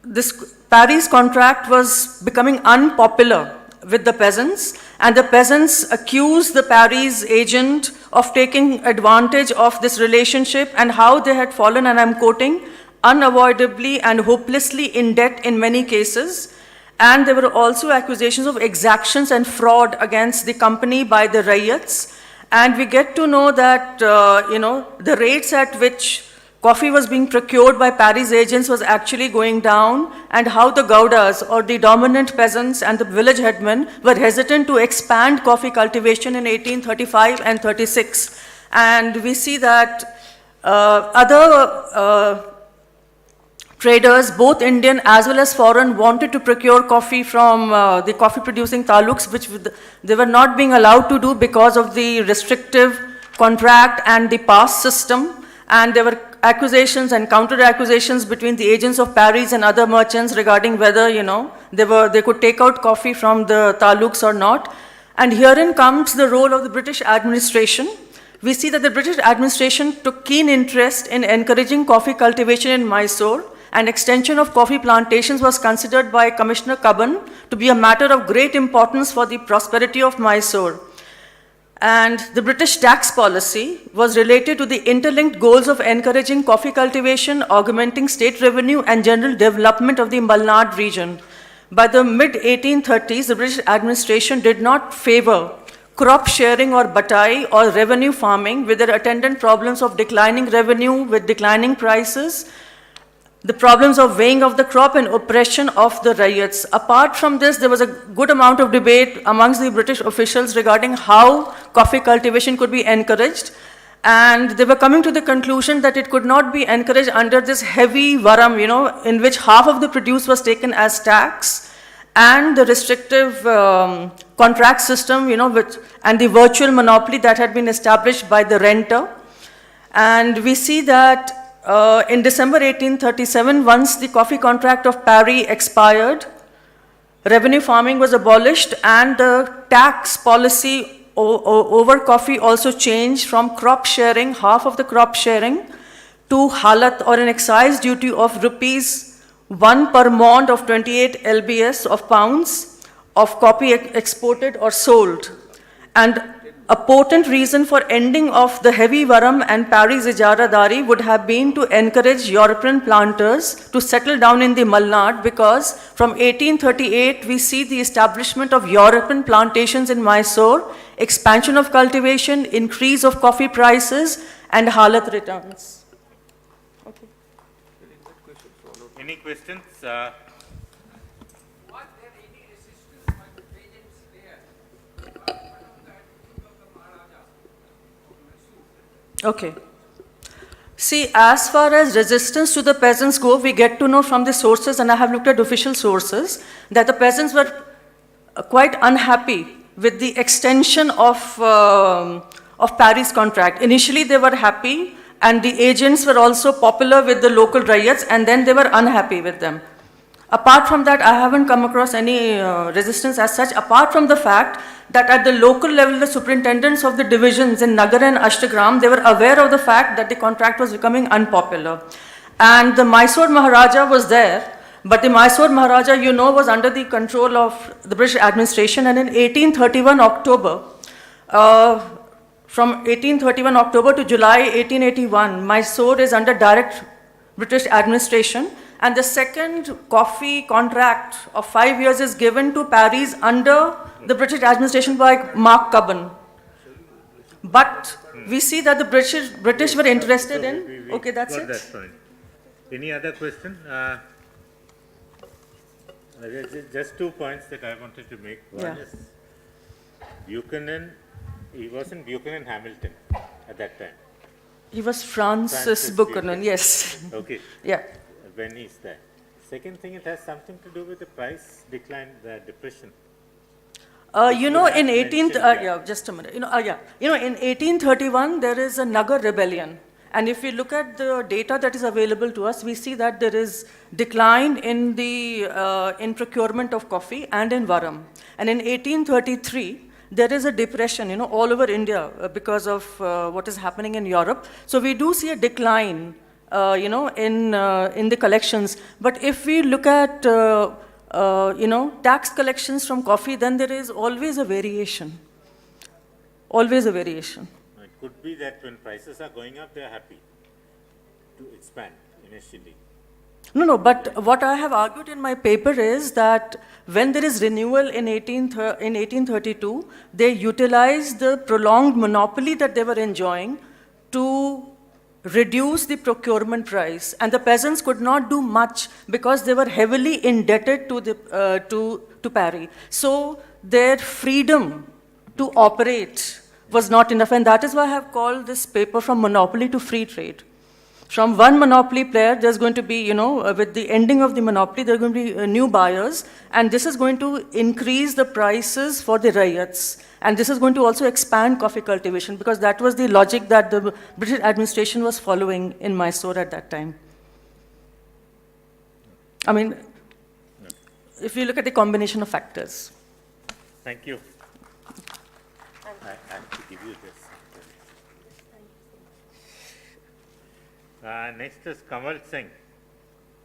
this Paris contract was becoming unpopular with the peasants, and the peasants accused the Paris agent of taking advantage of this relationship and how they had fallen, and I'm quoting, unavoidably and hopelessly in debt in many cases. And there were also accusations of exactions and fraud against the company by the ryots. And we get to know that, the rates at which coffee was being procured by Paris agents was actually going down, and how the Gaudas, or the dominant peasants and the village headmen, were hesitant to expand coffee cultivation in 1835 and 36. And we see that other traders, both Indian as well as foreign, wanted to procure coffee from the coffee producing taluks, which they were not being allowed to do because of the restrictive contract and the pass system. And there were accusations and counter-accusations between the agents of Paris and other merchants regarding whether, they could take out coffee from the taluks or not. And herein comes the role of the British administration. We see that the British administration took keen interest in encouraging coffee cultivation in Mysore, and extension of coffee plantations was considered by Commissioner Cubbon to be a matter of great importance for the prosperity of Mysore. And the British tax policy was related to the interlinked goals of encouraging coffee cultivation, augmenting state revenue, and general development of the Malnad region. By the mid-1830s, the British administration did not favor crop sharing or batai or revenue farming, with their attendant problems of declining revenue with declining prices, the problems of weighing of the crop, and oppression of the ryots. Apart from this, there was a good amount of debate amongst the British officials regarding how coffee cultivation could be encouraged. And they were coming to the conclusion that it could not be encouraged under this heavy varam, in which half of the produce was taken as tax, and the restrictive contract system, and the virtual monopoly that had been established by the renter. And we see that in December 1837, once the coffee contract of Paris expired, revenue farming was abolished, and the tax policy over coffee also changed from crop sharing, half of the crop sharing, to halat, or an excise duty of ₹1 per mond of 28 lbs of pounds of coffee exported or sold. And a potent reason for ending of the heavy varam and Paris ijaradari would have been to encourage European planters to settle down in the Malnad, because from 1838 we see the establishment of European plantations in Mysore, expansion of cultivation, increase of coffee prices, and halat returns. Okay. Any questions? Okay. See, as far as resistance to the peasants go, we get to know from the sources, and I have looked at official sources, that the peasants were quite unhappy with the extension of Paris contract. Initially, they were happy, and the agents were also popular with the local ryots, and then they were unhappy with them. Apart from that, I haven't come across any resistance as such, apart from the fact that at the local level, the superintendents of the divisions in Nagar and Ashtagram, they were aware of the fact that the contract was becoming unpopular. And the Mysore Maharaja was there, But the Mysore Maharaja, you know, was under the control of the British administration, and in 1831 October, from 1831 October to July 1881, Mysore is under direct British administration, and the second coffee contract of 5 years is given to Paris under the British administration by Mark Cubbon. But we see that the British were interested in. Okay, that's got it. that point. Any other question? Just 2 points that I wanted to make. One Yeah. is Buchanan, he wasn't Buchanan Hamilton at that time. He was Francis Francis Buchanan, Buchanan. yes. Okay, Yeah. when he's there. Second thing, it has something to do with the price decline, the depression. You know, in have 18th, mentioned, yeah, just a minute. In 1831, there is a Nagar rebellion. And if we look at the data that is available to us, we see that there is decline in the in procurement of coffee and in Varam. And in 1833, there is a depression, all over India because of what is happening in Europe. So we do see a decline, in the collections. But if we look at tax collections from coffee, then there is always a variation. Always a variation. It could be that when prices are going up, they are happy to expand initially. No, but what I have argued in my paper is that when there is renewal in 1832, they utilized the prolonged monopoly that they were enjoying to reduce the procurement price, and the peasants could not do much because they were heavily indebted to Paris. So their freedom to operate was not enough, and that is why I have called this paper From Monopoly to Free Trade. From one monopoly player, there's going to be, with the ending of the monopoly, there are going to be new buyers, and this is going to increase the prices for the ryots. And this is going to also expand coffee cultivation, because that was the logic that the British administration was following in Mysore at that time. I mean, if you look at the combination of factors. Thank you. I have to give you this. Next is Kamal Singh.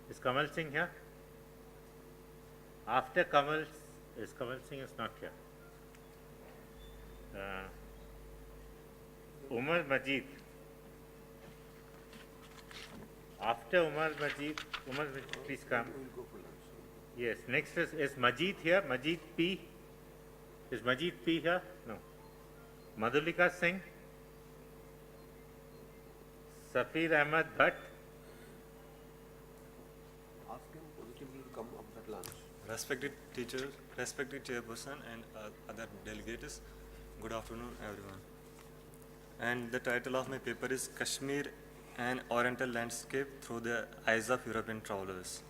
Is Kamal Singh here? After Kamal Singh is not here. Umar Majid. After Umar Majid, please come. Yes, next is Majid here? Majid P. Is Majid P here? No. Madhulika Singh. Safir Ahmed Bhatt. Ask him positively to come up at lunch. Respected teacher, respected chairperson, and other delegates, good afternoon, everyone. And the title of my paper is Kashmir, an Oriental Landscape Through the Eyes of European Travelers.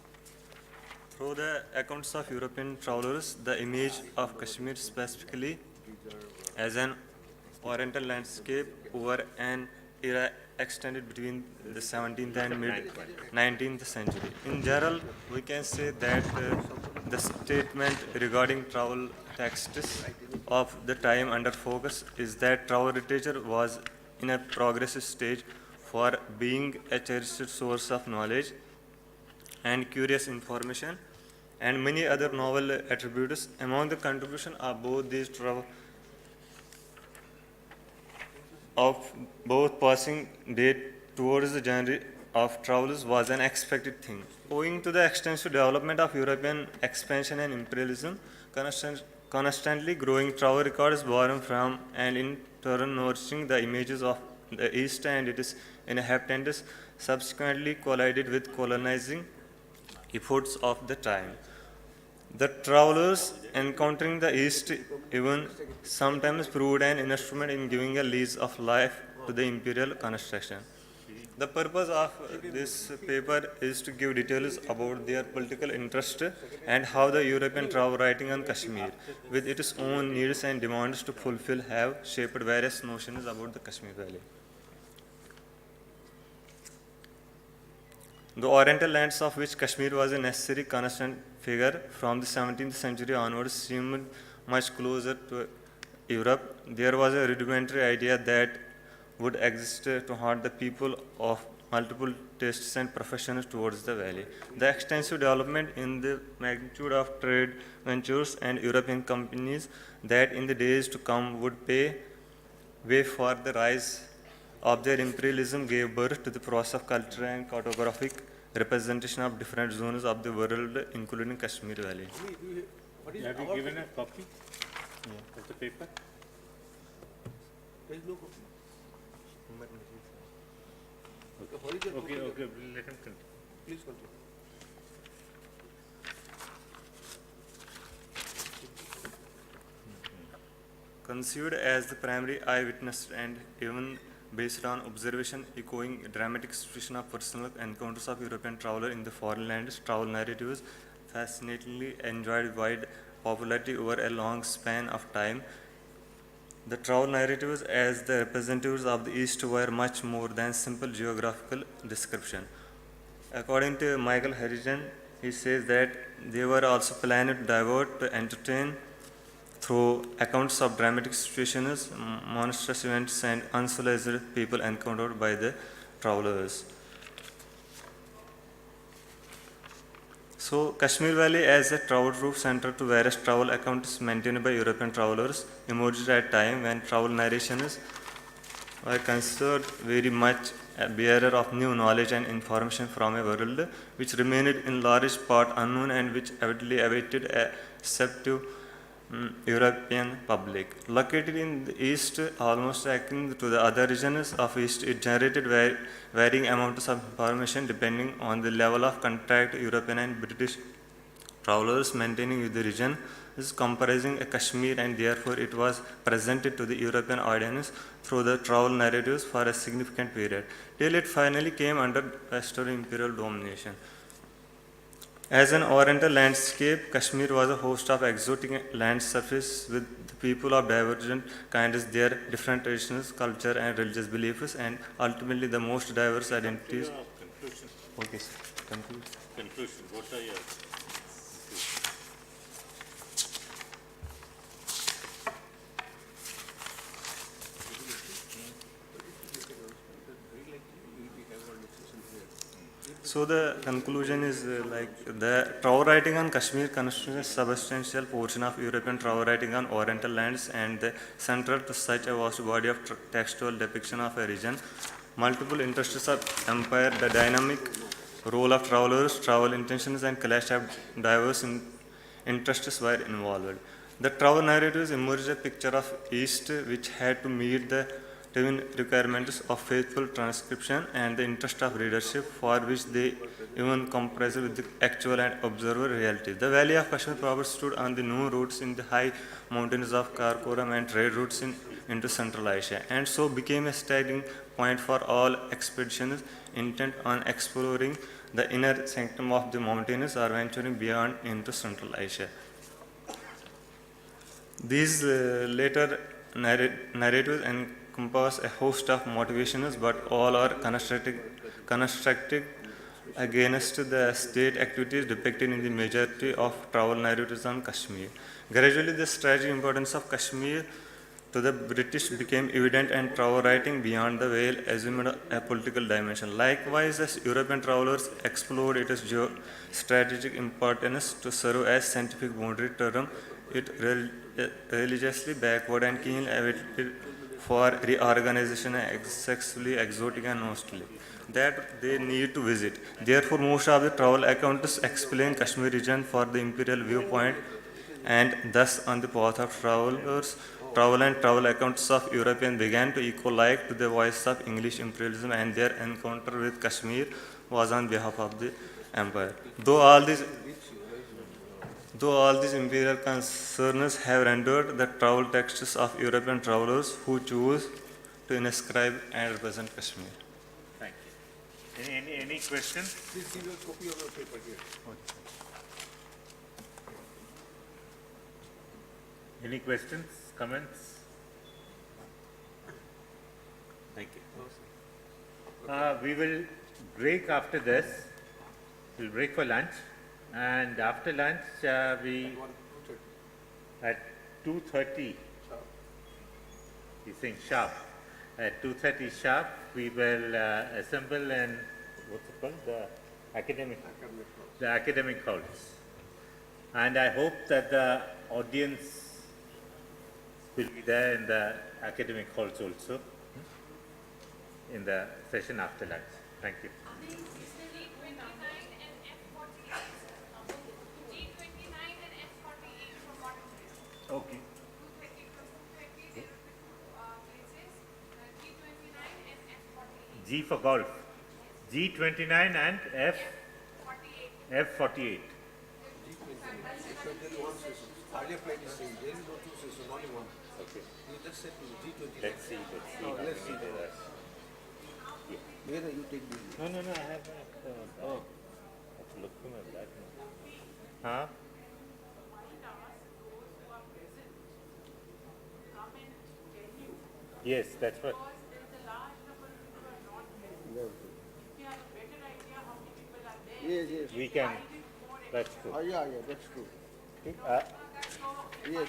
Through the accounts of European travelers, the image of Kashmir specifically as an Oriental landscape over an era extended between the 17th and mid-19th century. In general, we can say that the statement regarding travel texts of the time under focus is that travel literature was in a progressive stage for being a cherished source of knowledge and curious information, and many other novel attributes. Among the contribution of both these passing date towards the genre of travels was an expected thing. Owing to the extensive development of European expansion and imperialism, constantly growing travel records borrowed from and in turn nourishing the images of the East and its inhabitants subsequently collided with colonizing efforts of the time. The travelers encountering the East even sometimes proved an instrument in giving a lease of life to the imperial construction. The purpose of this paper is to give details about their political interest and how the European travel writing on Kashmir, with its own needs and demands to fulfill, have shaped various notions about the Kashmir Valley. The Oriental lands of which Kashmir was a necessary constant figure from the 17th century onwards seemed much closer to Europe. There was a rudimentary idea that would exist to haunt the people of multiple tastes and professions towards the valley. The extensive development in the magnitude of trade ventures and European companies that in the days to come would pay way for the rise of their imperialism gave birth to the process of cultural and cartographic representation of different zones of the world, including Kashmir Valley. What is Have you our given a copy of the paper? There is no copy. Okay, what is your Okay, copy? okay, we'll let him continue. Please continue. Conceived as the primary eyewitness and even based on observation echoing dramatic situation of personal encounters of European traveler in the foreign lands, travel narratives fascinatingly enjoyed wide popularity over a long span of time. The travel narratives as the representatives of the East were much more than simple geographical description. According to Michael Harrigan, he says that they were also planned to divert, to entertain through accounts of dramatic situations, monstrous events, and unsolicited people encountered by the travelers. So, Kashmir Valley as a travel-proof center to various travel accounts maintained by European travelers emerged at a time when travel narrations were considered very much a bearer of new knowledge and information from a world which remained in large part unknown and which evidently awaited a receptive European public. Located in the east, almost akin to the other regions of east, it generated varying amounts of information depending on the level of contact European and British travelers maintaining with the region. This is comprising a Kashmir, and therefore it was presented to the European audience through the travel narratives for a significant period, till it finally came under Western imperial domination. As an oriental landscape, Kashmir was a host of exotic land surfaces with the people of divergent kinds, their different traditions, culture, and religious beliefs, and ultimately the most diverse identities. Conclusion. Okay, sir. Conclude. Conclusion. What are your So the conclusion is like the travel writing on Kashmir constitutes a substantial portion of European travel writing on Oriental lands and central to such a vast body of textual depiction of a region. Multiple interests of empire, the dynamic role of travelers, travel intentions, and clash of diverse interests were involved. The travel narratives emerged a picture of East which had to meet the twin requirements of faithful transcription and the interest of readership, for which they even compressed with the actual and observer reality. The valley of Kashmir proper stood on the known routes in the high mountains of Karakoram and trade routes into Central Asia, and so became a staging point for all expeditions intent on exploring the inner sanctum of the mountains or venturing beyond into Central Asia. These later narratives encompass a host of motivations, but all are constructed against the state activities depicted in the majority of travel narratives on Kashmir. Gradually, the strategic importance of Kashmir to the British became evident, and travel writing beyond the veil assumed a political dimension. Likewise, as European travelers explored its strategic importance to serve as scientific boundary term, it religiously backward and keen awaited for reorganization excessively exotic and nostalgic that they need to visit. Therefore, most of the travel accounts explain Kashmir region for the imperial viewpoint, and thus on the path of travelers, travel accounts of Europeans began to echo like to the voice of English imperialism, and their encounter with Kashmir was on behalf of the empire. Though all these imperial concerns have rendered the travel texts of European travelers who choose to inscribe and represent Kashmir. Thank you. Any questions? Please give a copy of your paper here. Any questions, comments? Thank you. We will break after this. We'll break for lunch, and after lunch we at 2:30. He's saying sharp. At 2:30 sharp, we will assemble in, what's it called, the academic halls. And I hope that the audience will be there in the academic halls also, in the session after lunch. Thank you. G29 and F48. G29 and F48 from what it is. Okay. 230 from 230, there will be two places. G29 and F48. G for golf. G29 and F48. Earlier played the same. There is no two sessions, only one. Okay. You just said to G29. Let's see. No, how let's many see. there are. Where you take the No, I have that. I have to look through my black note. Huh? Yes, that's what. Yes. We can. That's true. Yeah, that's true. Uh, Yes.